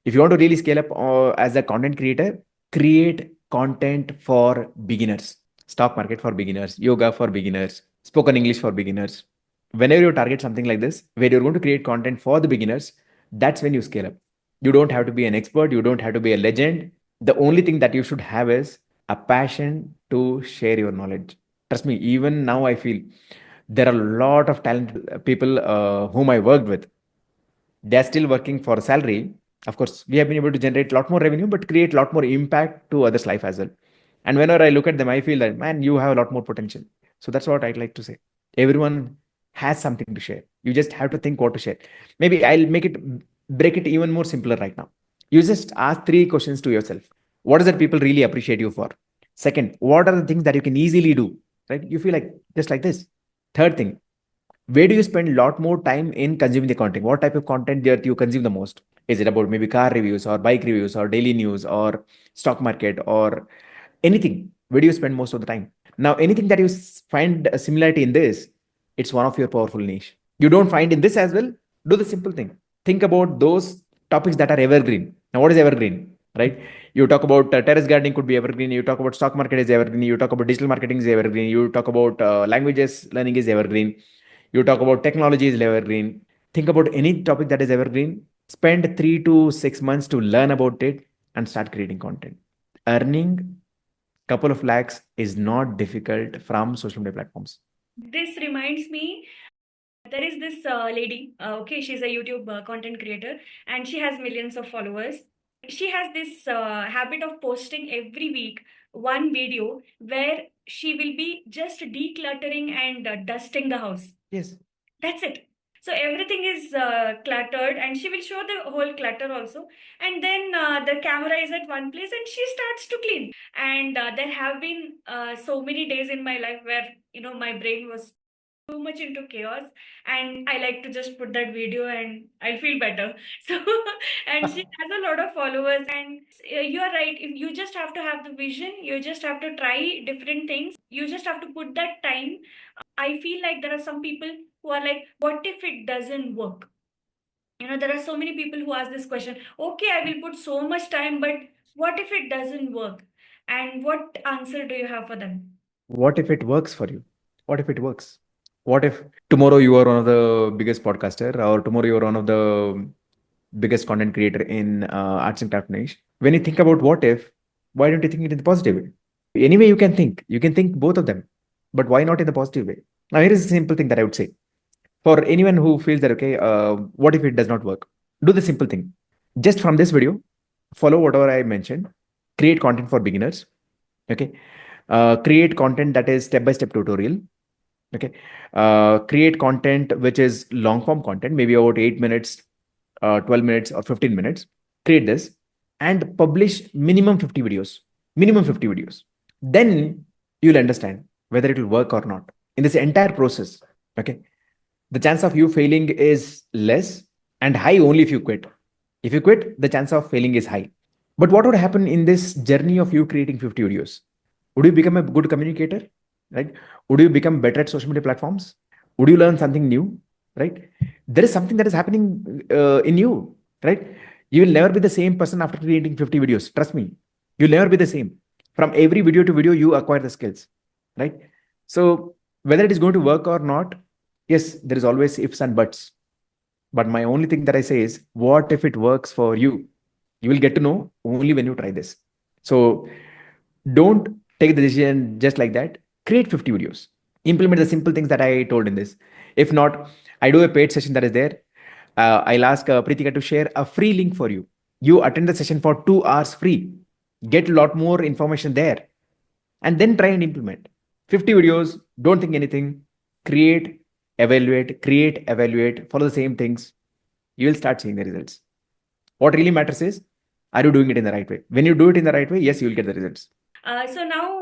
If you want to really scale up as a content creator, create content for beginners. Stock market for beginners, yoga for beginners, spoken English for beginners. Whenever you target something like this, where you're going to create content for the beginners, that's when you scale up. You don't have to be an expert, you don't have to be a legend. The only thing that you should have is a passion to share your knowledge. Trust me, even now I feel there are a lot of talented people whom I worked with. They're still working for a salary. Of course, we have been able to generate a lot more revenue, but create a lot more impact to others' life as well. And whenever I look at them, I feel that, man, you have a lot more potential. So that's what I'd like to say. Everyone has something to share. You just have to think what to share. Maybe I'll break it even more simpler right now. You just ask three questions to yourself. What is that people really appreciate you for? Second, what are the things that you can easily do? Right? You feel like just like this. Third thing, where do you spend a lot more time in consuming the content? What type of content that you consume the most? Is it about maybe car reviews or bike reviews or daily news or stock market or anything? Where do you spend most of the time? Now, anything that you find a similarity in this, it's one of your powerful niche. You don't find in this as well, do the simple thing. Think about those topics that are evergreen. Now, what is evergreen? Right? You talk about terrace gardening could be evergreen. You talk about stock market is evergreen. You talk about digital marketing is evergreen. You talk about languages learning is evergreen. You talk about technology is evergreen. Think about any topic that is evergreen. Spend 3 to 6 months to learn about it and start creating content. Earning couple of lakhs is not difficult from social media platforms. This reminds me, there is this lady, okay, she's a YouTube content creator and she has millions of followers. She has this habit of posting every week one video where she will be just decluttering and dusting the house. Yes. That's it. So everything is cluttered, and she will show the whole clutter also. And then the camera is at one place, and she starts to clean. And there have been so many days in my life where my brain was too much into chaos, and I like to just put that video and I'll feel better. So and she has a lot of followers, and you're right, if you just have to have the vision, you just have to try different things, you just have to put that time. I feel like there are some people who are like, what if it doesn't work? There are so many people who ask this question. Okay, I will put so much time, but what if it doesn't work? And what answer do you have for them? What if it works for you? What if it works? What if tomorrow you are one of the biggest podcaster, or tomorrow you are one of the biggest content creator in arts and craft niche? When you think about what if, why don't you think it in the positive way? Anyway, you can think both of them, but why not in the positive way? Now here is a simple thing that I would say for anyone who feels that, okay, what if it does not work? Do the simple thing. Just from this video, follow whatever I mentioned. Create content for beginners. Okay. Create content that is step by step tutorial. Okay. Create content which is long form content, maybe about 8 minutes, 12 minutes, or 15 minutes. Create this and publish minimum 50 videos. Minimum 50 videos. Then you'll understand whether it will work or not. In this entire process, okay, the chance of you failing is less and high only if you quit. If you quit, the chance of failing is high. But what would happen in this journey of you creating 50 videos? Would you become a good communicator? Right? Would you become better at social media platforms? Would you learn something new? Right? There is something that is happening in you. Right? You will never be the same person after creating 50 videos. Trust me. You'll never be the same. From every video to video, you acquire the skills. Right? So whether it is going to work or not, yes, there is always ifs and buts. But my only thing that I say is, what if it works for you? You will get to know only when you try this. So don't take the decision just like that. Create 50 videos. Implement the simple things that I told in this. If not, I do a paid session that is there. I'll ask Pritika to share a free link for you. You attend the session for 2 hours free. Get a lot more information there. And then try and implement. 50 videos, don't think anything. Create, evaluate, follow the same things. You will start seeing the results. What really matters is, are you doing it in the right way? When you do it in the right way, yes, you will get the results. So now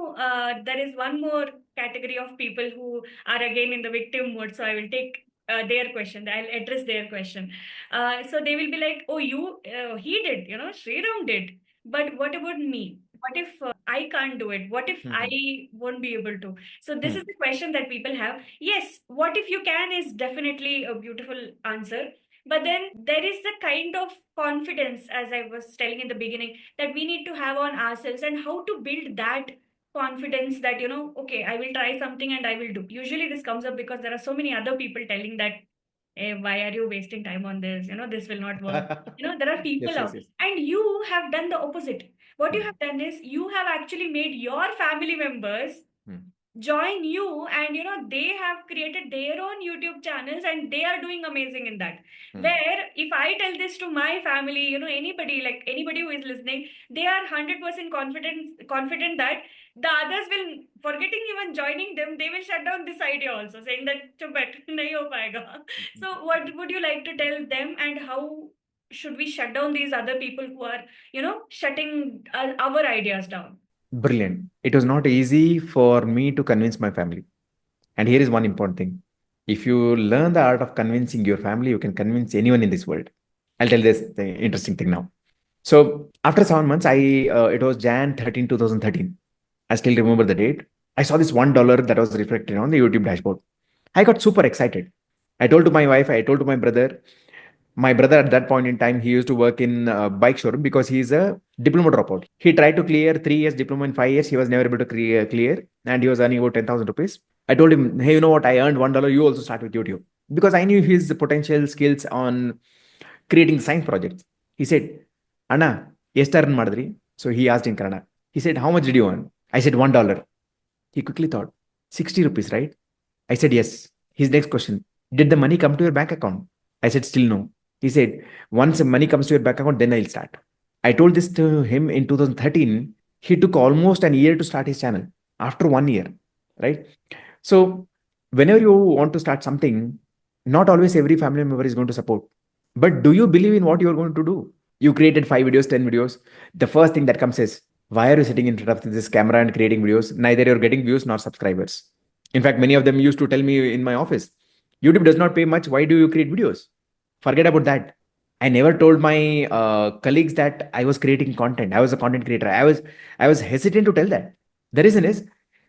there is one more category of people who are again in the victim mode. So I will take their question. I'll address their question. So they will be like, "Oh, he did. Sriram did. But what about me? What if I can't do it? What if I won't be able to?" So this is the question that people have. Yes, what if you can is definitely a beautiful answer. But then there is the kind of confidence, as I was telling in the beginning, that we need to have on ourselves, and how to build that confidence that, okay, I will try something and I will do. Usually this comes up because there are so many other people telling that, why are you wasting time on this? This will not work. There are people Yes, yes, out, yes. and you have done the opposite. What you Hmm. have done is you have actually made your family members Hmm. join you, and they have created their own YouTube channels, and they are doing amazing in that. Hmm. Where if I tell this to my family, anybody who is listening, they are 100% confident that the others will, forgetting even joining them, they will shut down this idea also, saying that chup nahi ho payega. So what would you like to tell them, and how should we shut down these other people who are shutting our ideas down? Brilliant. It was not easy for me to convince my family. And here is one important thing. If you learn the art of convincing your family, you can convince anyone in this world. I'll tell this interesting thing now. So after 7 months, it was Jan 13, 2013. I still remember the date. I saw this $1 that was reflected on the YouTube dashboard. I got super excited. I told to my wife, I told to my brother. My brother at that point in time, he used to work in a bike showroom because he's a diploma dropout. He tried to clear 3 years diploma in 5 years. He was never able to clear, and he was earning about 10,000 rupees. I told him, hey, you know what? I earned $1. You also start with YouTube, because I knew his potential skills on creating science projects. He said, Anna, ಎಷ್ಟು earn ಮಾಡಿದ್ರಿ? So he asked in Kannada. He said, how much did you earn? I said $1. He quickly thought, 60 rupees, right? I said, yes. His next question, did the money come to your bank account? I said, still no. He said, once the money comes to your bank account, then I'll start. I told this to him in 2013. He took almost an year to start his channel after 1 year, right? So, whenever you want to start something, Not always every family member is going to support. But do you believe in what you are going to do? You created 5 videos, 10 videos. The first thing that comes is, why are you sitting in front of this camera and creating videos? Neither you're getting views nor subscribers. In fact, many of them used to tell me in my office, YouTube does not pay much. Why do you create videos? Forget about that. I never told my colleagues that I was creating content. I was a content creator. I was hesitant to tell that. The reason is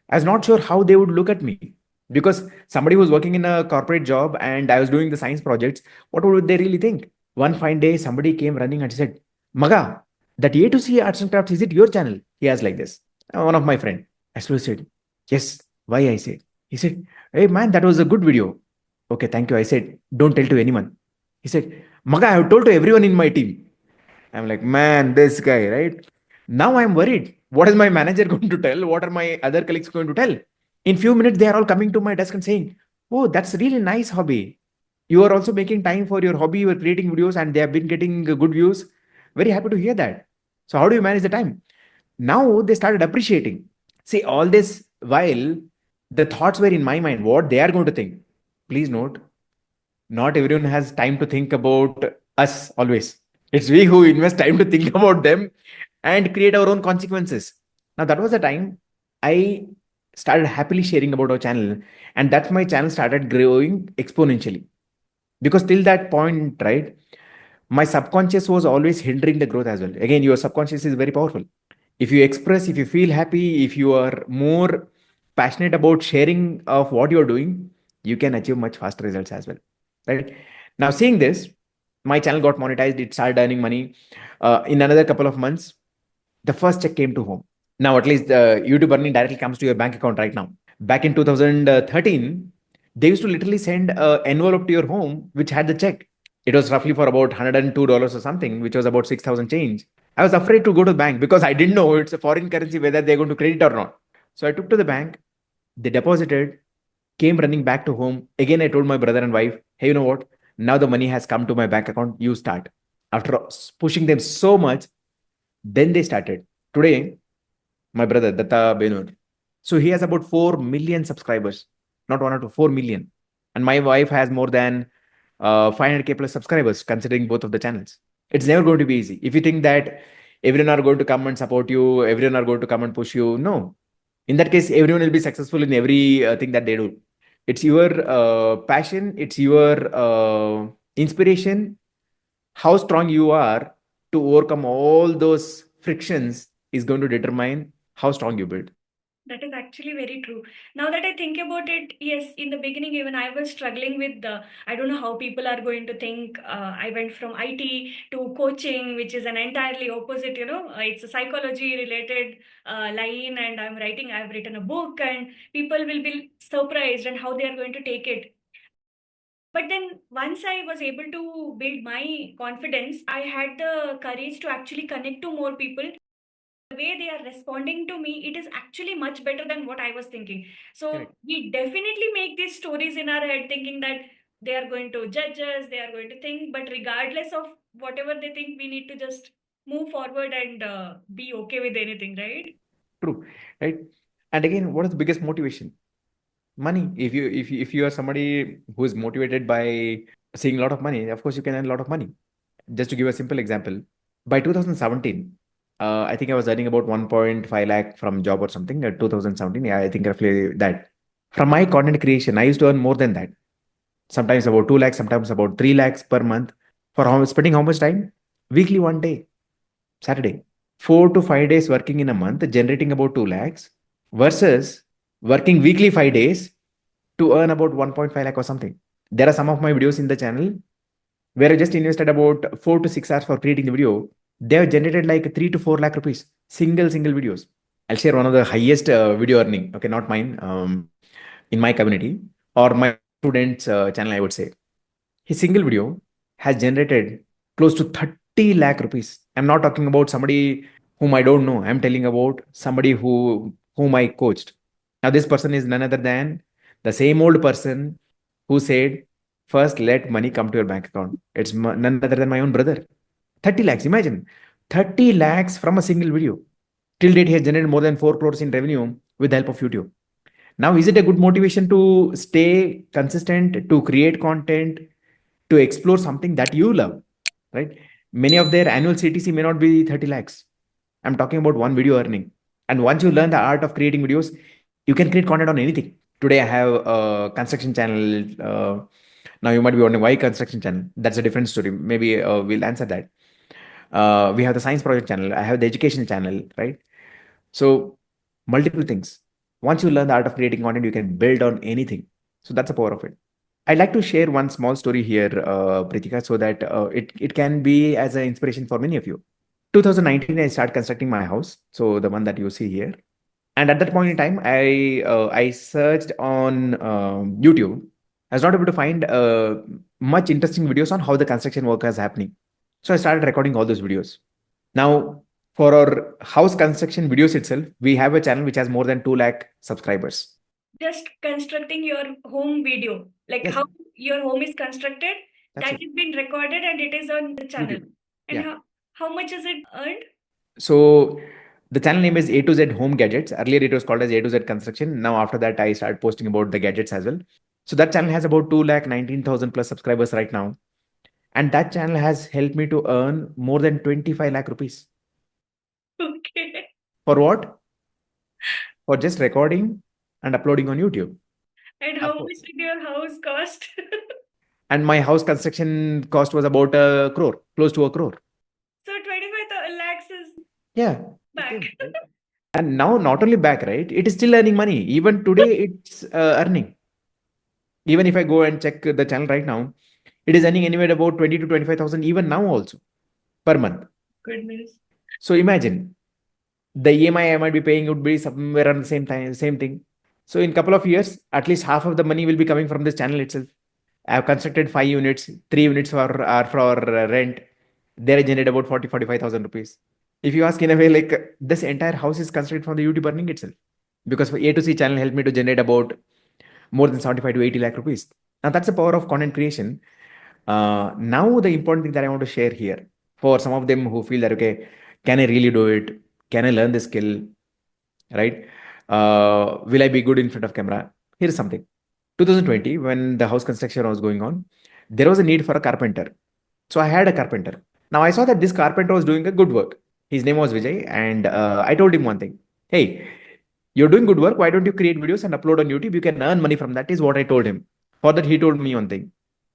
I was not sure how they would look at me, because somebody who's working in a corporate job and I was doing the science projects, what would they really think? One fine day, somebody came running and said, Maga, that A to C Arts and Crafts, is it your channel? He asked like this. One of my friend. I slowly said, yes. Why? I said. He said, hey man, that was a good video. Okay, thank you. I said, don't tell to anyone. He said, Maga, I have told to everyone in my team. I'm like, man, this guy, right? Now I'm worried. What is my manager going to tell? What are my other colleagues going to tell? In few minutes, they are all coming to my desk and saying, oh, that's a really nice hobby. You are also making time for your hobby. You are creating videos and they have been getting good views. Very happy to hear that. So how do you manage the time? Now they started appreciating. See, all this while the thoughts were in my mind, what they are going to think. Please note, not everyone has time to think about us always. It's we who invest time to think about them and create our own consequences. Now, that was the time I started happily sharing about our channel, and that's my channel started growing exponentially. Because till that point, right, my subconscious was always hindering the growth as well. Again, your subconscious is very powerful. If you express, if you feel happy, if you are more passionate about sharing of what you're doing, you can achieve much faster results as well, right? Now, seeing this, my channel got monetized. It started earning money. In another couple of months, the first check came to home. Now, at least YouTube earning directly comes to your bank account right now. Back in 2013, they used to literally send an envelope to your home which had the check. It was roughly for about $102 or something, which was about 6,000 change. I was afraid to go to the bank because I didn't know it's a foreign currency whether they're going to credit or not. So I took to the bank, they deposited, came running back to home. Again, I told my brother and wife, hey, you know what? Now the money has come to my bank account. You start. After pushing them so much, then they started. Today, my brother, Datta Benur. So he has about 4 million subscribers, not one or two, 4 million. And my wife has more than 500K plus subscribers, considering both of the channels. It's never going to be easy. If you think that everyone are going to come and support you, everyone are going to come and push you, no. In that case, everyone will be successful in every thing that they do. It's your passion, it's your inspiration, how strong you are to overcome all those frictions is going to determine how strong you build. That is actually very true. Now that I think about it, yes, in the beginning, even I was struggling with the, I don't know how people are going to think. I went from IT to coaching, which is an entirely opposite, it's a psychology related line, and I've written a book, and people will be surprised and how they are going to take it. But then once I was able to build my confidence, I had the courage to actually connect to more people. The way they are responding to me, it is actually much better than what I was thinking. So Correct. we definitely make these stories in our head thinking that they are going to judge us, they are going to think, but regardless of whatever they think, we need to just move forward and be okay with anything, right? True, right? And again, what is the biggest motivation? Money. If you are somebody who is motivated by seeing a lot of money, of course you can earn a lot of money. Just to give a simple example, by 2017, I think I was earning about 1.5 lakh from job or something. 2017, yeah, I think roughly that. From my content creation, I used to earn more than that. Sometimes about 2 lakhs, sometimes about 3 lakhs per month. For spending how much time? Weekly, one day, Saturday. 4 to 5 days working in a month, generating about 2 lakhs versus working weekly 5 days to earn about 1.5 lakh or something. There are some of my videos in the channel where I just invested about 4 to 6 hours for creating the video. They have generated like 3 to 4 lakh rupees, single videos. I'll share one of the highest video earning. Okay, not mine. In my community or my students' channel, I would say. His single video has generated close to 30 lakh rupees. I'm not talking about somebody whom I don't know. I'm telling about somebody whom I coached. Now, this person is none other than the same old person who said, first let money come to your bank account. It's none other than my own brother. 30 lakhs, imagine. 30 lakhs from a single video. Till date, he has generated more than 4 crores in revenue with the help of YouTube. Now, is it a good motivation to stay consistent, to create content, to explore something that you love, right? Many of their annual CTC may not be 30 lakhs. I'm talking about one video earning. And once you learn the art of creating videos, you can create content on anything. Today, I have a construction channel. Now, you might be wondering why construction channel. That's a different story. Maybe we'll answer that. We have the science project channel. I have the education channel, right? So, multiple things. Once you learn the art of creating content, you can build on anything. So, that's the power of it. I'd like to share one small story here, Pritika, so that it can be as an inspiration for many of you. 2019, I started constructing my house, so the one that you see here. And at that point in time, I searched on YouTube. I was not able to find much interesting videos on how the construction work is happening. So I started recording all those videos. Now, for our house construction videos itself, we have a channel which has more than 2 lakh subscribers. Just constructing your home video, like Yes, how your home is constructed, that's that it. is been recorded and it is on the channel. YouTube. And Yeah. how much is it earned? So the channel name is A to Z Home Gadgets. Earlier it was called as A to Z Construction. Now after that I started posting about the gadgets as well. So that channel has about 2 lakh 19,000 plus subscribers right now. And that channel has helped me to earn more than 25 lakh rupees. Okay. For what? For just recording and uploading on YouTube. And how Of much course. did your house cost? And my house construction cost was about a crore, close to a crore. So 25 lakhs is Yeah, it back. came, right? And now not only back, right? It is still earning money. Even today, it's earning. Even if I go and check the channel right now, it is earning anywhere about 20 to 25,000 even now also per month. Goodness. So imagine the EMI I might be paying would be somewhere around the same time, same thing. So in couple of years, at least half of the money will be coming from this channel itself. I have constructed 5 units, 3 units are for rent. There I generate about 45,000 rupees. If you ask in a way, like this entire house is constructed from the YouTube earning itself. Because for A to C channel helped me to generate about more than 75 to 80 lakh rupees. Now that's the power of content creation. Now the important thing that I want to share here for some of them who feel that, okay, can I really do it? Can I learn the skill? Right? Will I be good in front of camera? Here's something. 2020, when the house construction was going on, there was a need for a carpenter. So I had a carpenter. Now I saw that this carpenter was doing a good work. His name was Vijay, and I told him one thing. Hey, you're doing good work. Why don't you create videos and upload on YouTube? You can earn money from that, is what I told him. For that, he told me one thing.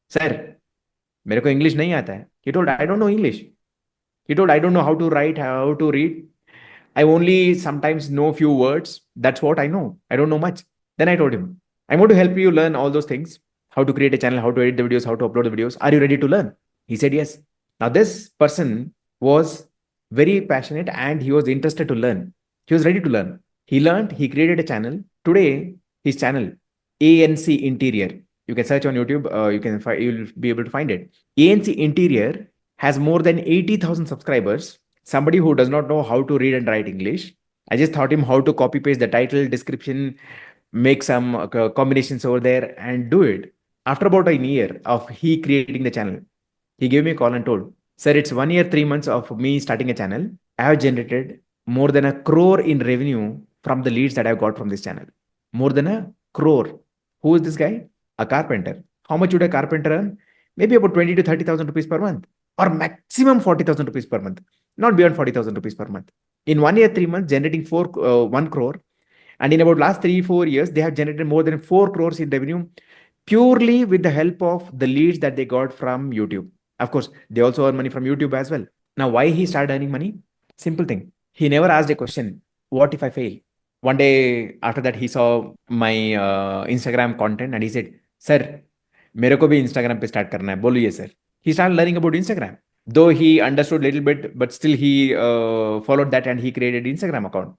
Sir, मेरे को English नहीं आता है. He told, I don't know English. He told, I don't know how to write, how to read. I only sometimes know few words. That's what I know. I don't know much. Then I told him, I'm going to help you learn all those things. How to create a channel, how to edit the videos, how to upload the videos. Are you ready to learn? He said yes. Now this person was very passionate and he was interested to learn. He was ready to learn. He learned, he created a channel. Today, his channel, ANC Interior. You can search on YouTube, you'll be able to find it. ANC Interior has more than 80,000 subscribers. Somebody who does not know how to read and write English. I just taught him how to copy paste the title, description, make some combinations over there and do it. After about a year of he creating the channel, he gave me a call and told, Sir, it's 1 year, 3 months of me starting a channel. I have generated more than a crore in revenue from the leads that I've got from this channel. More than a crore. Who is this guy? A carpenter. How much would a carpenter earn? Maybe about 20 to 30,000 rupees per month, or maximum 40,000 rupees per month, not beyond 40,000 rupees per month. In 1 year, 3 months, generating 1 crore. And in about last 3 4 years, they have generated more than 4 crores in revenue purely with the help of the leads that they got from YouTube. Of course, they also earn money from YouTube as well. Now, why he started earning money? Simple thing. He never asked a question. What if I fail? One day after that, he saw my Instagram content and he said, Sir, मेरे को भी Instagram पे start करना है बोलिए sir. He started learning about Instagram. Though he understood little bit, but still he followed that and he created Instagram account.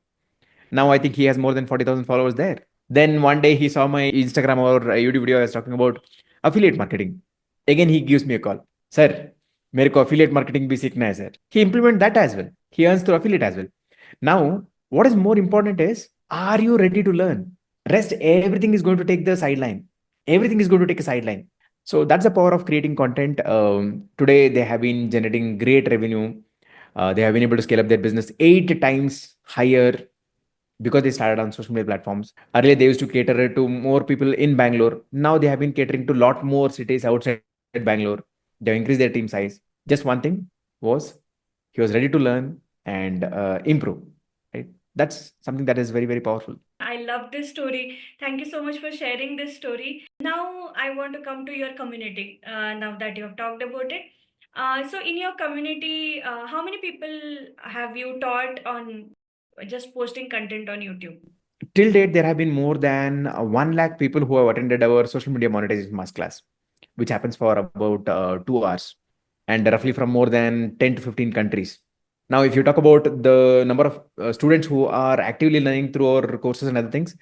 Now I think he has more than 40,000 followers there. Then one day he saw my Instagram or YouTube video I was talking about affiliate marketing. Again, he gives me a call. Sir, मेरे को affiliate marketing भी सीखना है sir. He implement that as well. He earns through affiliate as well. Now, what is more important is, are you ready to learn? Rest, everything is going to take the sideline. Everything is going to take a sideline. So that's the power of creating content. Today, they have been generating great revenue. They have been able to scale up their business 8 times higher. because they started on social media platforms. Earlier, they used to cater to more people in Bangalore. Now they have been catering to a lot more cities outside Bangalore. They have increased their team size. Just one thing was he was ready to learn and improve. Right? That's something that is very, very powerful. I love this story. Thank you so much for sharing this story. Now, I want to come to your community. Now that you have talked about it, so in your community, how many people have you taught on just posting content on YouTube? Till date, there have been more than 1 lakh people who have attended our social media monetization masterclass, which happens for about 2 hours and roughly from more than 10 to 15 countries. Now, if you talk about the number of students who are actively learning through our courses and other things,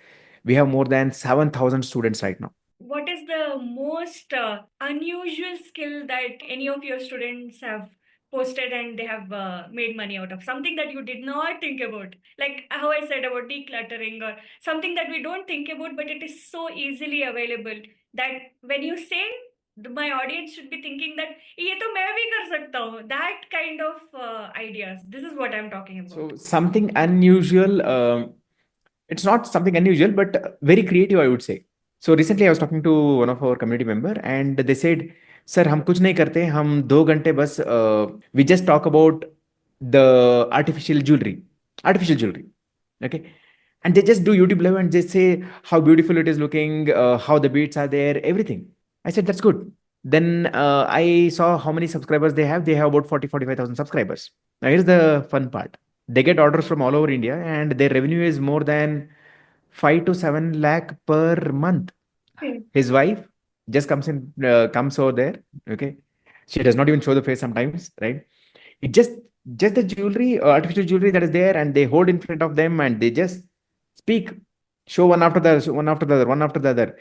we have more than 7,000 students right now. What is the most unusual skill that any of your students have posted and they have made money out of? Something that you did not think about, like how I said about decluttering, or something that we don't think about, but it is so easily available that when you say, my audience should be thinking that ये तो मैं भी कर सकता हूँ. That kind of ideas. This is what I'm talking about. So, something unusual, it's not something unusual, but very creative, I would say. So recently I was talking to one of our community member and they said, sir हम कुछ नहीं करते, हम 2 घंटे बस we just talk about the artificial jewelry, okay, and they just do YouTube live and just say how beautiful it is looking, how the beads are there, everything. I said that's good. Then I saw how many subscribers they have. They have about 45,000 subscribers. Now here's the fun part. They get orders from all over India and their revenue is more than 5 to 7 lakh per month. Hmm. His wife just comes over there. Okay, she does not even show the face sometimes, right? It just the jewelry, artificial jewelry that is there, and they hold in front of them, and they just speak, show one after the other, one after the other, one after the other,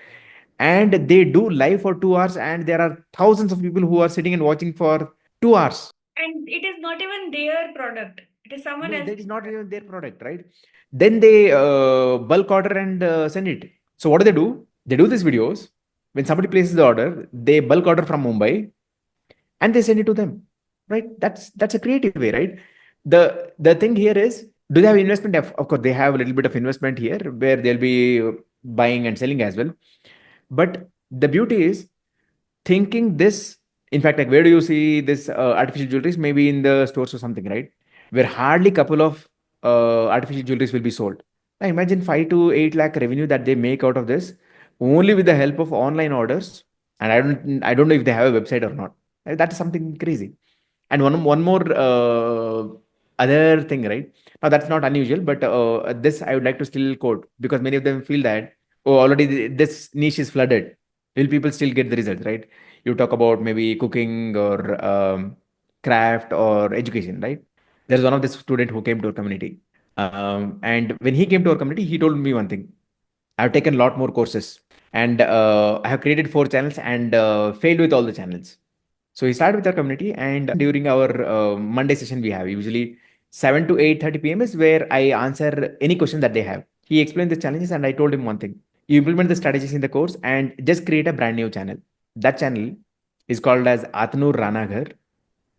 and they do live for 2 hours, and there are thousands of people who are sitting and watching for 2 hours. And it is not even their product. It is someone No, else. that is not even their product, right? Then they bulk order and send it. So what do? They do these videos. When somebody places the order, they bulk order from Mumbai and they send it to them, right? That's a creative way, right? The thing here is, do they have investment? Of course, they have a little bit of investment here where they'll be buying and selling as well. But the beauty is thinking this. In fact, like where do you see this artificial jewelries? Maybe in the stores or something, right? Where hardly couple of artificial jewelries will be sold. Now imagine 5 to 8 lakh revenue that they make out of this only with the help of online orders. And I don't know if they have a website or not. That is something crazy. And one more other thing, right? Now that's not unusual, but this I would like to still quote because many of them feel that, oh, already this niche is flooded. Will people still get the results, right? You talk about maybe cooking or craft or education, right? There's one of the student who came to our community, and when he came to our community, he told me one thing. I've taken a lot more courses, and I have created 4 channels and failed with all the channels. So he started with our community, and during our Monday session, we have usually 7 to 8:30 p.m. is where I answer any question that they have. He explained the challenges, and I told him one thing: you implement the strategies in the course, and just create a brand new channel. That channel is called as Atnur Ranaghar.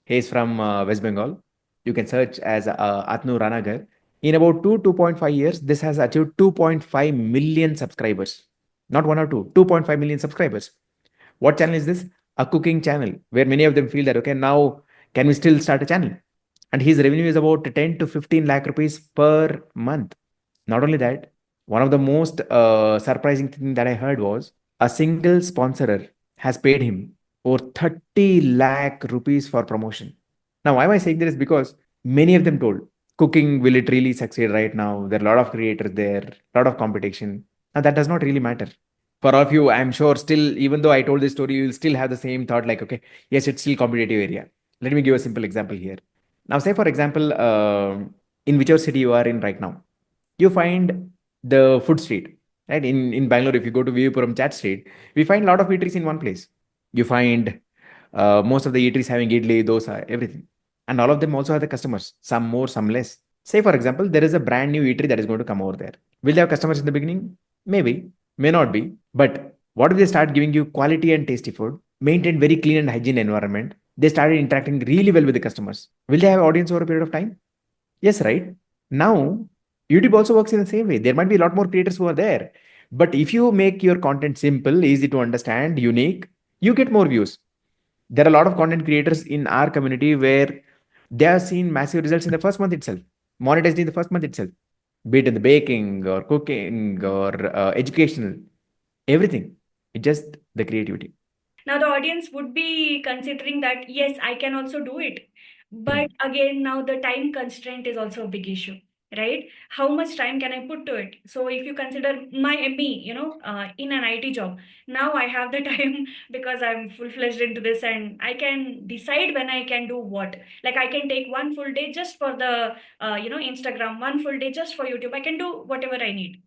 He is from West Bengal. You can search as Atnur Ranaghar. In about 2.5 years, this has achieved 2.5 million subscribers. Not one or two, 2.5 million subscribers. What channel is this? A cooking channel where many of them feel that, okay, now can we still start a channel? And his revenue is about 10 to 15 lakh rupees per month. Not only that, one of the most surprising thing that I heard was a single sponsorer has paid him over 30 lakh rupees for promotion. Now, why am I saying this? Is because many of them told cooking, will it really succeed right now? There are a lot of creators there, a lot of competition. Now, that does not really matter for all of you. I'm sure still, even though I told this story, you'll still have the same thought like, okay, yes, it's still competitive area. Let me give a simple example here. Now, say for example, in whichever city you are in right now, you find the food street, right? In Bangalore, if you go to Vivipuram Chat Street, we find a lot of eateries in one place. You find most of the eateries having idli, dosa, everything. And all of them also have the customers, some more, some less. Say, for example, there is a brand new eatery that is going to come over there. Will they have customers in the beginning? Maybe, may not be. But what if they start giving you quality and tasty food, maintain very clean and hygiene environment? They started interacting really well with the customers. Will they have audience over a period of time? Yes, right? Now, YouTube also works in the same way. There might be a lot more creators who are there. But if you make your content simple, easy to understand, unique, you get more views. There are a lot of content creators in our community where they have seen massive results in the first month itself, monetized in the first month itself, be it in the baking or cooking or educational, everything. It's just the creativity. Now the audience would be considering that yes, I can also do it. But Hmm. again, now the time constraint is also a big issue, right? How much time can I put to it? So if you consider me, in an IT job, now I have the time because I'm full-fledged into this and I can decide when I can do what. Like I can take one full day just for the, Instagram, one full day just for YouTube. I can do whatever I need.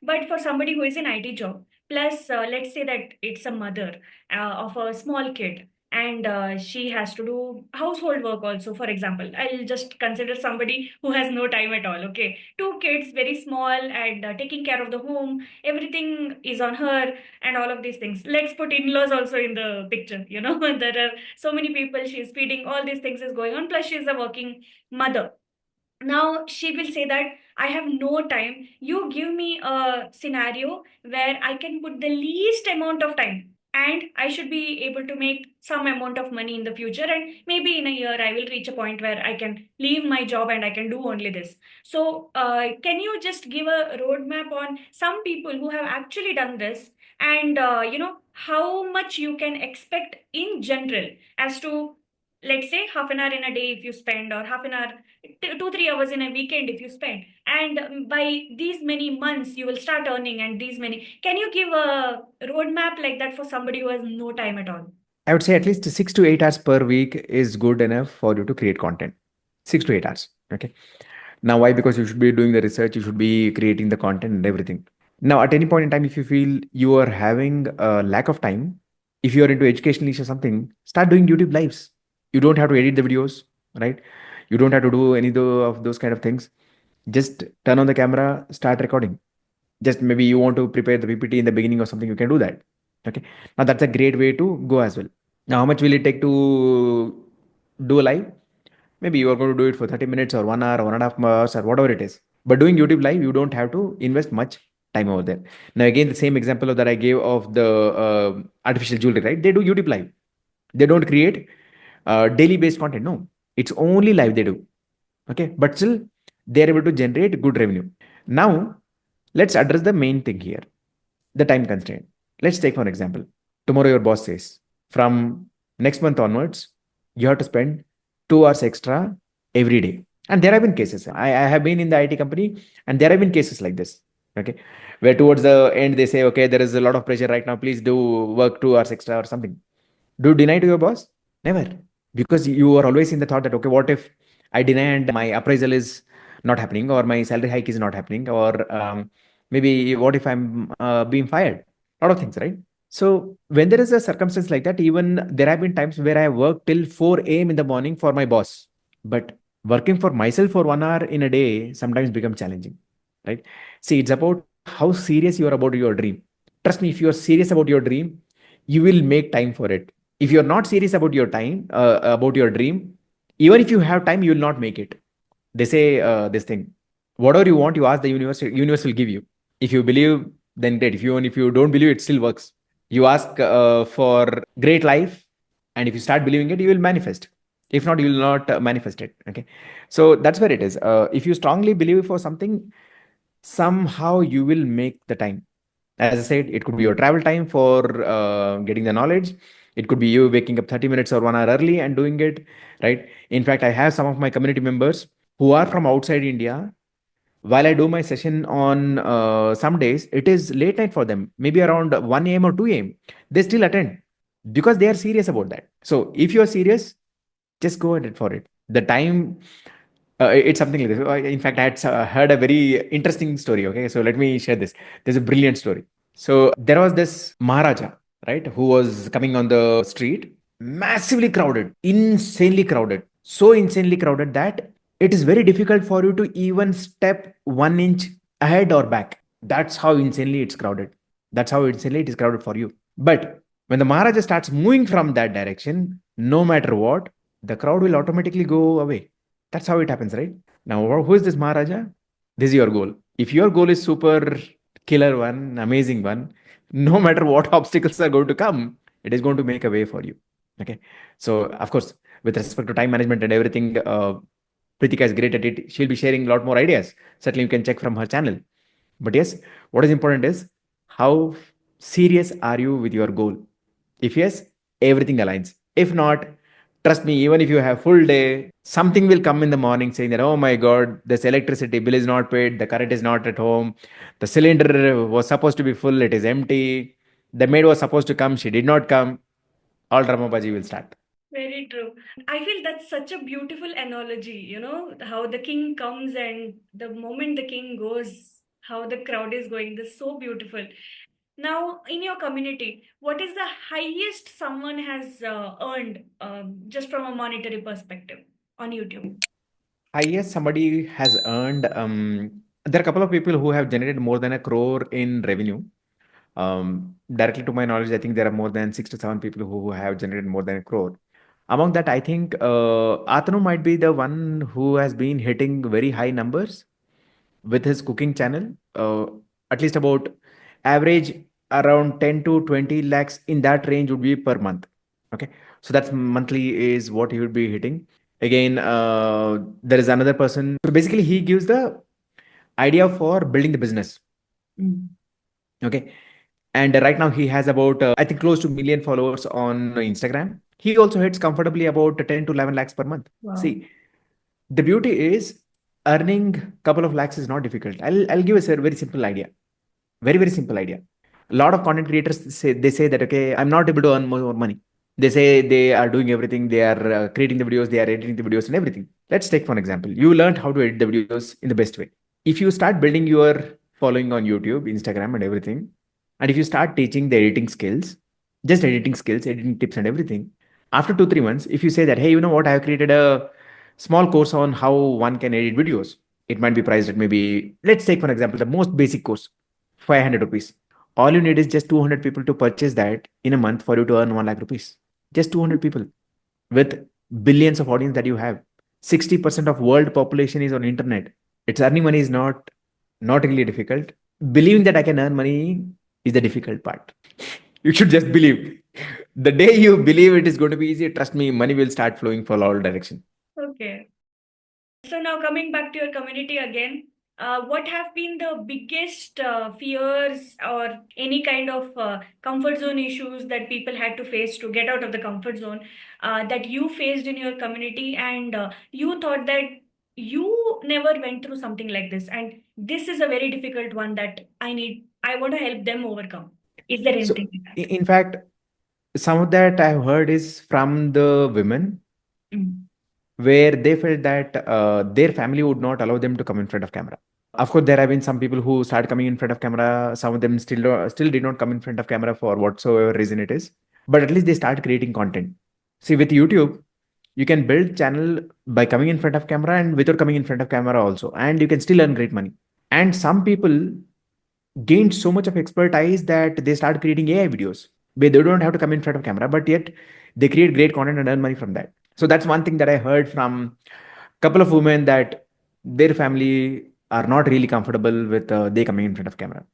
But for somebody who is in IT job, plus let's say that it's a mother of a small kid, and she has to do household work also. For example, I'll just consider somebody who has no time at all. Okay, two kids, very small, and taking care of the home, everything is on her, and all of these things. Let's put in-laws also in the picture. There are so many people she's feeding. All these things is going on. Plus, she's a working mother. Now she will say that I have no time. You give me a scenario where I can put the least amount of time and I should be able to make some amount of money in the future. And maybe in a year, I will reach a point where I can leave my job and I can do only this. So, can you just give a roadmap on some people who have actually done this, and how much you can expect in general, as to, let's say, half an hour in a day if you spend, or half an hour, 2 3 hours in a weekend if you spend, and by these many months you will start earning, and these many, can you give a roadmap like that for somebody who has no time at all? I would say at least 6 to 8 hours per week is good enough for you to create content. 6 to 8 hours. Okay. Now, why? Because you should be doing the research, you should be creating the content and everything. Now, at any point in time, if you feel you are having a lack of time, if you are into educational niche or something, start doing YouTube lives. You don't have to edit the videos, right? You don't have to do any of those kind of things. Just turn on the camera, start recording. Just maybe you want to prepare the PPT in the beginning or something, you can do that. Okay. Now, that's a great way to go as well. Now, how much will it take to do a live? Maybe you are going to do it for 30 minutes or 1 hour, 1.5 hours, or whatever it is. But doing YouTube live, you don't have to invest much time over there. Now, again, the same example that I gave of the artificial jewelry, right? They do YouTube live. They don't create daily based content. No, it's only live they do. Okay. But still, they're able to generate good revenue. Now, let's address the main thing here, the time constraint. Let's take for an example. Tomorrow, your boss says, from next month onwards, you have to spend 2 hours extra every day. And there have been cases. I have been in the IT company, and there have been cases like this. Okay. Where towards the end, they say, okay, there is a lot of pressure right now. Please do work 2 hours extra or something. Do you deny to your boss? Never. Because you are always in the thought that, okay, what if I deny and my appraisal is not happening, or my salary hike is not happening, or maybe what if I'm being fired? A lot of things, right? So when there is a circumstance like that, even there have been times where I work till 4 a.m. in the morning for my boss. But working for myself for 1 hour in a day sometimes becomes challenging, right? See, it's about how serious you are about your dream. Trust me, if you are serious about your dream, you will make time for it. If you're not serious about your time, about your dream, even if you have time, you will not make it. They say this thing: whatever you want, you ask the universe. Universe will give you. If you believe, then great. If you don't believe, it still works. You ask for great life, and if you start believing it, you will manifest. If not, you will not manifest it. Okay, so that's where it is. If you strongly believe for something, somehow you will make the time. As I said, it could be your travel time for getting the knowledge. It could be you waking up 30 minutes or 1 hour early and doing it, right? In fact, I have some of my community members who are from outside India. While I do my session on some days, it is late night for them, maybe around 1 a.m. or 2 a.m. They still attend because they are serious about that. So if you are serious, just go ahead for it. The time, it's something like this. In fact, I had heard a very interesting story. Okay, so let me share this. There's a brilliant story. So there was this Maharaja, right, who was coming on the street, massively crowded, insanely crowded, so insanely crowded that it is very difficult for you to even step 1 inch ahead or back. That's how insanely it's crowded. That's how insanely it is crowded for you. But when the Maharaja starts moving from that direction, no matter what, the crowd will automatically go away. That's how it happens, right? Now, who is this Maharaja? This is your goal. If your goal is super killer one, amazing one, no matter what obstacles are going to come, it is going to make a way for you. Okay. So, of course, with respect to time management and everything, Pritika is great at it. She'll be sharing a lot more ideas. Certainly, you can check from her channel. But yes, what is important is how serious are you with your goal? If yes, everything aligns. If not, trust me, even if you have full day, something will come in the morning saying that, oh my God, this electricity bill is not paid, the current is not at home, the cylinder was supposed to be full, it is empty, the maid was supposed to come, she did not come. All dramabaji will start. Very true. I feel that's such a beautiful analogy, how the king comes and the moment the king goes, how the crowd is going. This is so beautiful. Now, in your community, what is the highest someone has earned just from a monetary perspective on YouTube? Highest somebody has earned, there are a couple of people who have generated more than a crore in revenue. Directly to my knowledge, I think there are more than 6 to 7 people who have generated more than a crore. Among that, I think Atanu might be the one who has been hitting very high numbers with his cooking channel. At least about average around 10 to 20 lakhs in that range would be per month. Okay, so that's monthly is what he would be hitting. Again, there is another person. So basically, he gives the idea for building the business. Mm. Okay, and right now he has about I think close to million followers on Instagram. He also hits comfortably about 10 to 11 lakhs per month. Wow. See, the beauty is earning couple of lakhs is not difficult. I'll give us a very simple idea. Very simple idea. A lot of content creators say that okay, I'm not able to earn more money. They say they are doing everything. They are creating the videos. They are editing the videos and everything. Let's take for an example. You learned how to edit the videos in the best way. If you start building your following on YouTube, Instagram, and everything, and if you start teaching the editing skills, just editing skills, editing tips, and everything, after 2 3 months, if you say that, hey, you know what, I have created a small course on how one can edit videos. It might be priced at maybe, let's take for example, the most basic course, 500 rupees. All you need is just 200 people to purchase that in a month for you to earn 1 lakh rupees. Just 200 people with billions of audience that you have. 60% of world population is on internet. It's earning money is not really difficult. Believing that I can earn money is the difficult part. You should just believe. The day you believe it is going to be easy, trust me, money will start flowing for all direction. Okay. So now coming back to your community again, what have been the biggest fears or any kind of comfort zone issues that people had to face to get out of the comfort zone that you faced in your community, and you thought that you never went through something like this, and this is a very difficult one that I want to help them overcome. Is there So, anything like that? in fact, some of that I've heard is from the women Mm. where they felt that their family would not allow them to come in front of camera. Of course, there have been some people who started coming in front of camera. Some of them still did not come in front of camera for whatsoever reason it is. But at least they start creating content. See, with YouTube, you can build channel by coming in front of camera and without coming in front of camera also, and you can still earn great money. And some people gained so much of expertise that they start creating AI videos where they don't have to come in front of camera, but yet they create great content and earn money from that. So that's one thing that I heard from a couple of women that their family are not really comfortable with they coming in front of camera.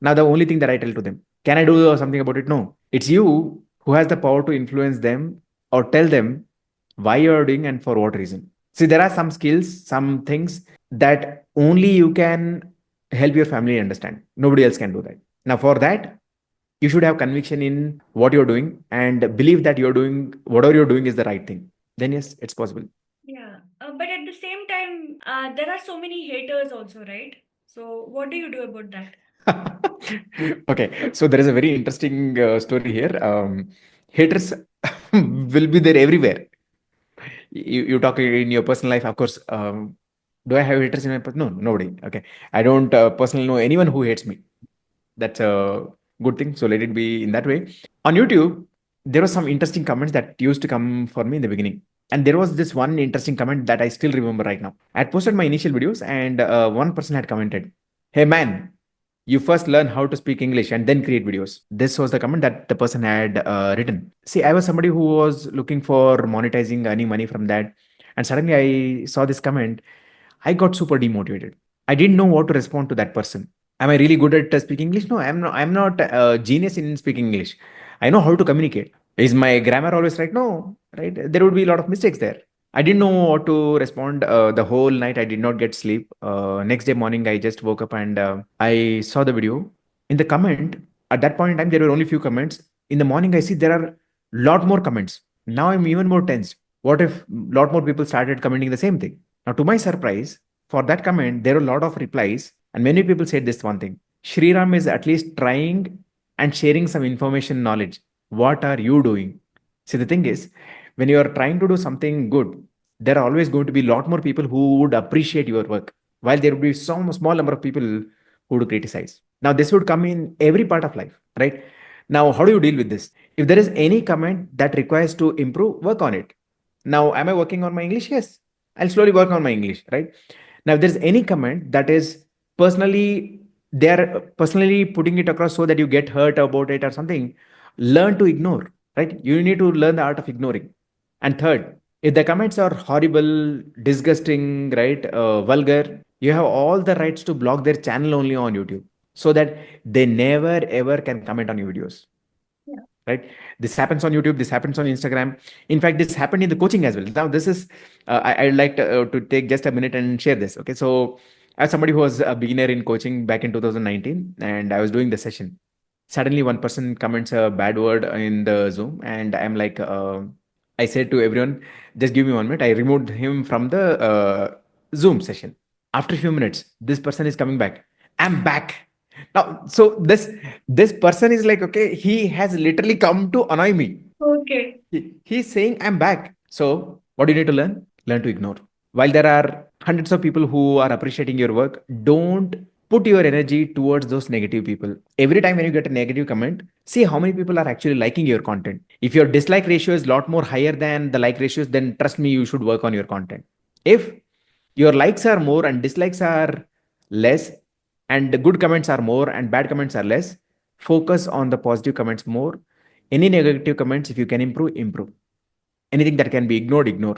Now the only thing that I tell to them, can I do something about it? No, it's you who has the power to influence them or tell them why you're doing and for what reason. See, there are some skills, some things that only you can help your family understand. Nobody else can do that. Now, for that, you should have conviction in what you're doing and believe that you're doing whatever you're doing is the right thing. Then, yes, it's possible. Yeah, but at the same time, there are so many haters also, right? So, what do you do about that? Okay, so there is a very interesting story here. Haters will be there everywhere. You talk in your personal life, of course. Do I have haters in my No, nobody. Okay, I don't personally know anyone who hates me. That's a good thing. So let it be in that way. On YouTube, there was some interesting comments that used to come for me in the beginning. And there was this one interesting comment that I still remember right now. I had posted my initial videos, and one person had commented, "Hey man, you first learn how to speak English and then create videos." This was the comment that the person had written. See, I was somebody who was looking for monetizing, earning money from that. And suddenly I saw this comment. I got super demotivated. I didn't know what to respond to that person. Am I really good at speaking English? No, I'm not. I'm not a genius in speaking English. I know how to communicate. Is my grammar always right? No, right? There would be a lot of mistakes there. I didn't know what to respond. The whole night I did not get sleep. Next day morning I just woke up and I saw the video. In the comment at that point in time there were only few comments. In the morning I see there are lot more comments. Now I'm even more tense. What if lot more people started commenting the same thing? Now to my surprise, for that comment there were a lot of replies and many people said this one thing: Shriram is at least trying and sharing some information knowledge. What are you doing? See, the thing is, when you are trying to do something good, there are always going to be a lot more people who would appreciate your work, while there would be some small number of people who would criticize. Now, this would come in every part of life, right? Now, how do you deal with this? If there is any comment that requires to improve, work on it. Now, am I working on my English? Yes, I'll slowly work on my English, right? Now, if there's any comment that is personally, they're personally putting it across so that you get hurt about it or something, learn to ignore, right? You need to learn the art of ignoring. And third, if the comments are horrible, disgusting, right, vulgar, you have all the rights to block their channel only on YouTube so that they never ever can comment on your videos, right? This happens on YouTube, this happens on Instagram. In fact, this happened in the coaching as well. Now this is I'd like to take just a minute and share this. Okay, so as somebody who was a beginner in coaching back in 2019 and I was doing the session, suddenly one person comments a bad word in the Zoom and I'm like I said to everyone, just give me 1 minute. I removed him from the Zoom session. After a few minutes this person is coming back. I'm back now. So this person is like, okay, he has literally come to annoy me. Okay. He's saying I'm back. So what do you need to learn? Learn to ignore. While there are hundreds of people who are appreciating your work, don't put your energy towards those negative people. Every time when you get a negative comment, see how many people are actually liking your content. If your dislike ratio is a lot more higher than the like ratios, then trust me, you should work on your content. If your likes are more and dislikes are less, and the good comments are more and bad comments are less, focus on the positive comments more. Any negative comments, if you can improve, improve. Anything that can be ignored, ignore.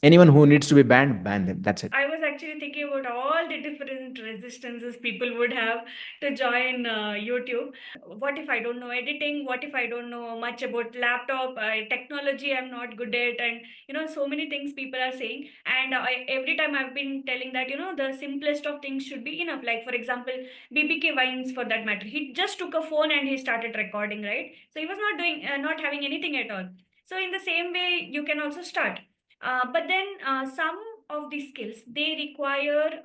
Anyone who needs to be banned, ban them. That's it. I was actually thinking about all the different resistances people would have to join YouTube. What if I don't know editing? What if I don't know much about laptop technology? I'm not good at, and so many things people are saying. And every time I've been telling that the simplest of things should be enough. Like for example, BBK Vines for that matter. He just took a phone and he started recording, right? So he was not doing, not having anything at all. So in the same way, you can also start. But then some of these skills they require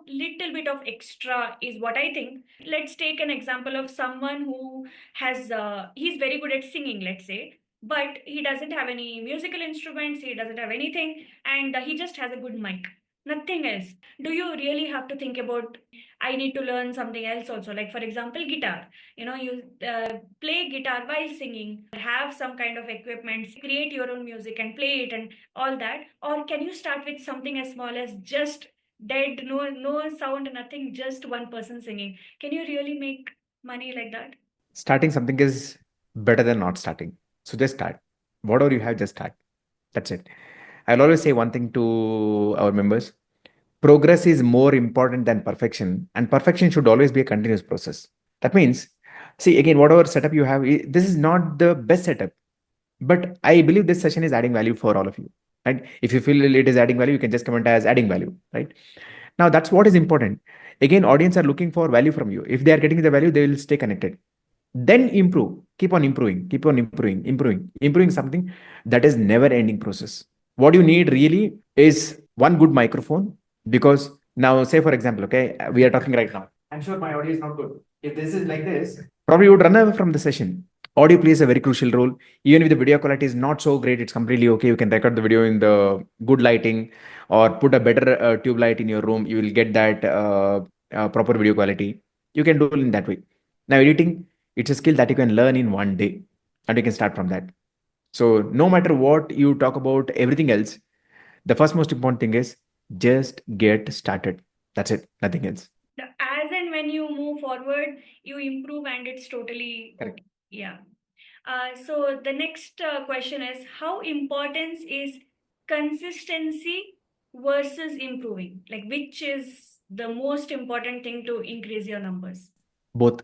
little bit of extra is what I think. Let's take an example of someone who has he's very good at singing, let's say, but he doesn't have any musical instruments, he doesn't have anything, and he just has a good mic, nothing else. Do you really have to think about I need to learn something else also? Like for example, guitar. You play guitar while singing, have some kind of equipment, create your own music and play it and all that. Or can you start with something as small as just dead, no sound, nothing, just one person singing? Can you really make money like that? Starting something is better than not starting. So just start. Whatever you have, just start. That's it. I'll always say one thing to our members: progress is more important than perfection, and perfection should always be a continuous process. That means, see, again, whatever setup you have, this is not the best setup, but I believe this session is adding value for all of you. Right? If you feel it is adding value, you can just comment as adding value. Right? Now, that's what is important. Again, audience are looking for value from you. If they are getting the value, they will stay connected. Then improve. Keep on improving. Keep on improving. Improving something that is never ending process. What you need really is one good microphone, because now, say for example, okay, we are talking right now. I'm sure my audio is not good. If this is like this, probably you would run away from the session. Audio plays a very crucial role. Even if the video quality is not so great, it's completely okay. You can record the video in the good lighting or put a better tube light in your room. You will get that proper video quality. You can do it in that way. Now, editing, it's a skill that you can learn in 1 day and you can start from that. So, no matter what you talk about everything else, the first most important thing is just get started. That's it, nothing else. As and when you move forward, you improve, and it's totally Correct. okay. Yeah. So the next question is, how important is consistency versus improving? Like which is the most important thing to increase your numbers? Both.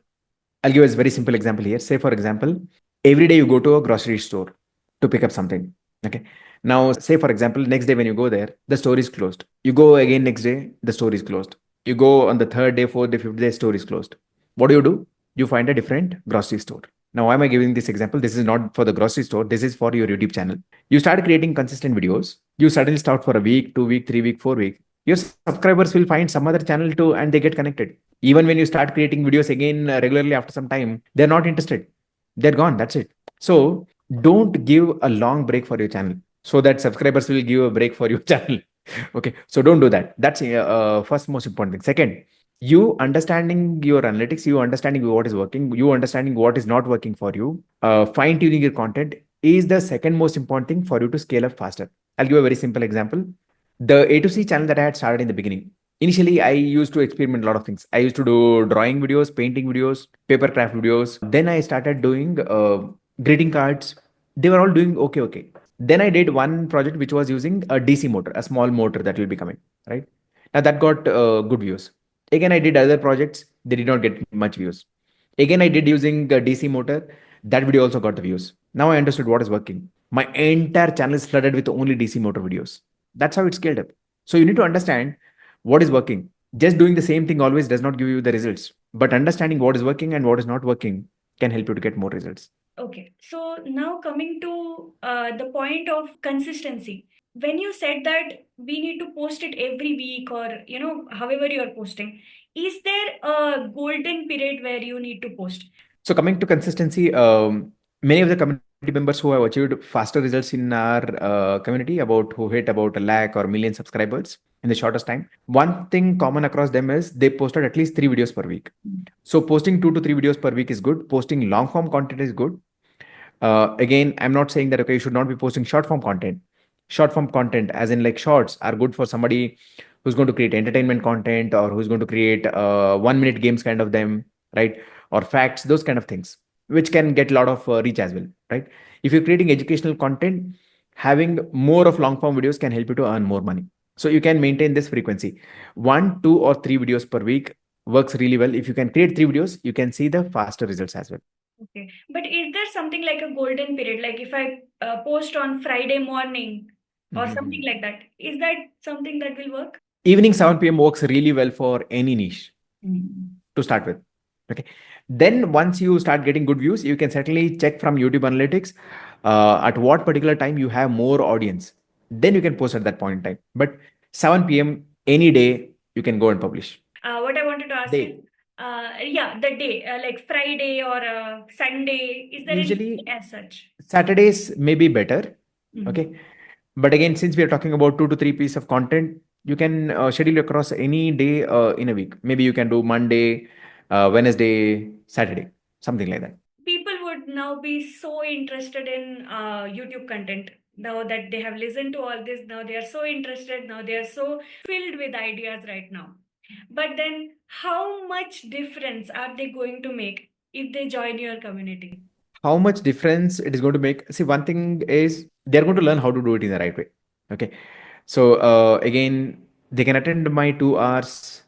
I'll give a very simple example here. Say, for example, every day you go to a grocery store to pick up something. Okay. Now, say, for example, next day when you go there, the store is closed. You go again next day, the store is closed. You go on the third day, fourth day, fifth day, store is closed. What do? You find a different grocery store. Now, why am I giving this example? This is not for the grocery store. This is for your YouTube channel. You start creating consistent videos. You suddenly start for a week, 2 week, 3 week, 4 week. Your subscribers will find some other channel too, and they get connected. Even when you start creating videos again regularly after some time, they're not interested. They're gone. That's it. So don't give a long break for your channel so that subscribers will give a break for your channel. Okay. So don't do that. That's first most important thing. Second, you understanding your analytics, you understanding what is working, you understanding what is not working for you, fine tuning your content is the second most important thing for you to scale up faster. I'll give a very simple example. The A to C channel that I had started in the beginning. Initially, I used to experiment a lot of things. I used to do drawing videos, painting videos, paper craft videos. Then I started doing greeting cards. They were all doing okay, okay. Then I did one project which was using a DC motor, a small motor that will be coming, right? Now that got good views. Again, I did other projects. They did not get much views. Again, I did using a DC motor. That video also got the views. Now I understood what is working. My entire channel is flooded with only DC motor videos. That's how it scaled up. So you need to understand what is working. Just doing the same thing always does not give you the results. But understanding what is working and what is not working can help you to get more results. Okay, so now coming to the point of consistency. When you said that we need to post it every week or, however you are posting, is there a golden period where you need to post? So coming to consistency, many of the community members who have achieved faster results in our community, about who hit about a lakh or million subscribers in the shortest time, one thing common across them is they posted at least 3 videos per week. So posting 2 to 3 videos per week is good. Posting long form content is good. Again, I'm not saying that okay, you should not be posting short form content. Short form content, as in like shorts, are good for somebody who's going to create entertainment content or who's going to create 1 minute games kind of them, right? Or facts, those kind of things, which can get a lot of reach as well, right? If you're creating educational content, having more of long form videos can help you to earn more money. So you can maintain this frequency. 1, 2, or 3 videos per week works really well. If you can create 3 videos, you can see the faster results as well. Okay. But is there something like a golden period? Like if I post on Friday morning or something like that, is that something that will work? Evening 7 p.m. works really well for any niche to start with. Okay. Then once you start getting good views, you can certainly check from YouTube analytics at what particular time you have more audience. Then you can post at that point in time. But 7 p.m. any day, you can go and publish. What I wanted to ask is, Day. yeah, the day, like Friday or Sunday, is there anything Usually as such? Saturdays may be better. Mhm. Okay. But again, since we are talking about 2 to 3 pieces of content, you can schedule across any day in a week. Maybe you can do Monday, Wednesday, Saturday, something like that. People would now be so interested in YouTube content now that they have listened to all this. Now they are so interested. Now they are so filled with ideas right now. But then, how much difference are they going to make if they join your community? How much difference it is going to make? See, one thing is they're going to learn how to do it in the right way. Okay. So again, they can attend my 2 hours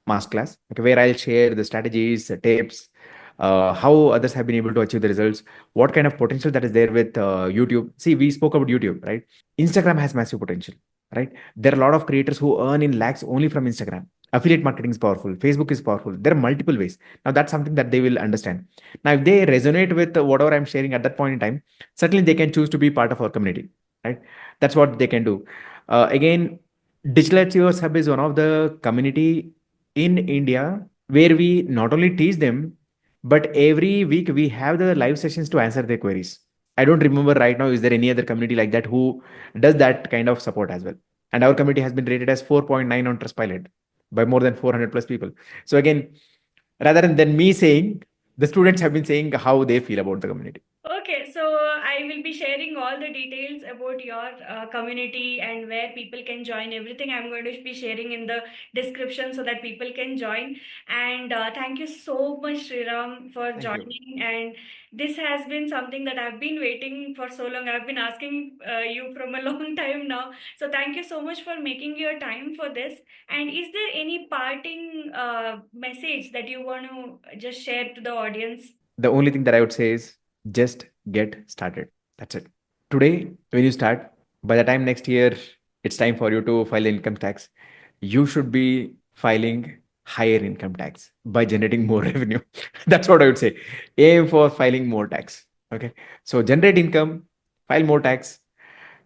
masterclass, okay, where I'll share the strategies, the tips, how others have been able to achieve the results, what kind of potential that is there with YouTube. See, we spoke about YouTube, right? Instagram has massive potential, right? There are a lot of creators who earn in lakhs only from Instagram. Affiliate marketing is powerful. Facebook is powerful. There are multiple ways. Now that's something that they will understand. Now, if they resonate with whatever I'm sharing at that point in time, certainly they can choose to be part of our community, right? That's what they can do. Again, Digital SEO Hub is one of the community in India where we not only teach them, but every week we have the live sessions to answer their queries. I don't remember right now, is there any other community like that who does that kind of support as well? And our community has been rated as 4.9 on Trustpilot by more than 400 plus people. So again, rather than me saying, the students have been saying how they feel about the community. Okay, so I will be sharing all the details about your community and where people can join. Everything I'm going to be sharing in the description so that people can join. And thank you so much, Sriram, for Thank you. joining. And this has been something that I've been waiting for so long. I've been asking you from a long time now. So thank you so much for making your time for this. And is there any parting message that you want to just share to the audience? The only thing that I would say is just get started. That's it. Today, when you start, by the time next year it's time for you to file income tax, you should be filing higher income tax by generating more revenue. That's what I would say. Aim for filing more tax. Okay. So generate income, file more tax,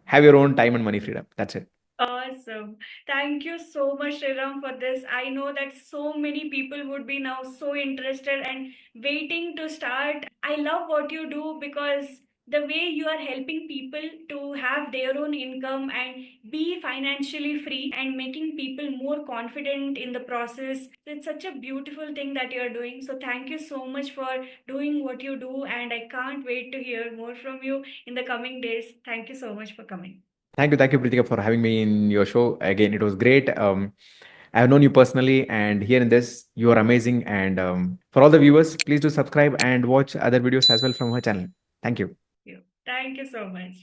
have your own time and money freedom. That's it. Awesome. Thank you so much, Sriram, for this. I know that so many people would be now so interested and waiting to start. I love what you do because the way you are helping people to have their own income and be financially free and making people more confident in the process. It's such a beautiful thing that you're doing. So, thank you so much for doing what you do. And I can't wait to hear more from you in the coming days. Thank you so much for coming. Thank you, Pritika, for having me in your show. Again, it was great. I have known you personally, and here in this, you are amazing. And for all the viewers, please do subscribe and watch other videos as well from her channel. Thank you. You. Thank you so much.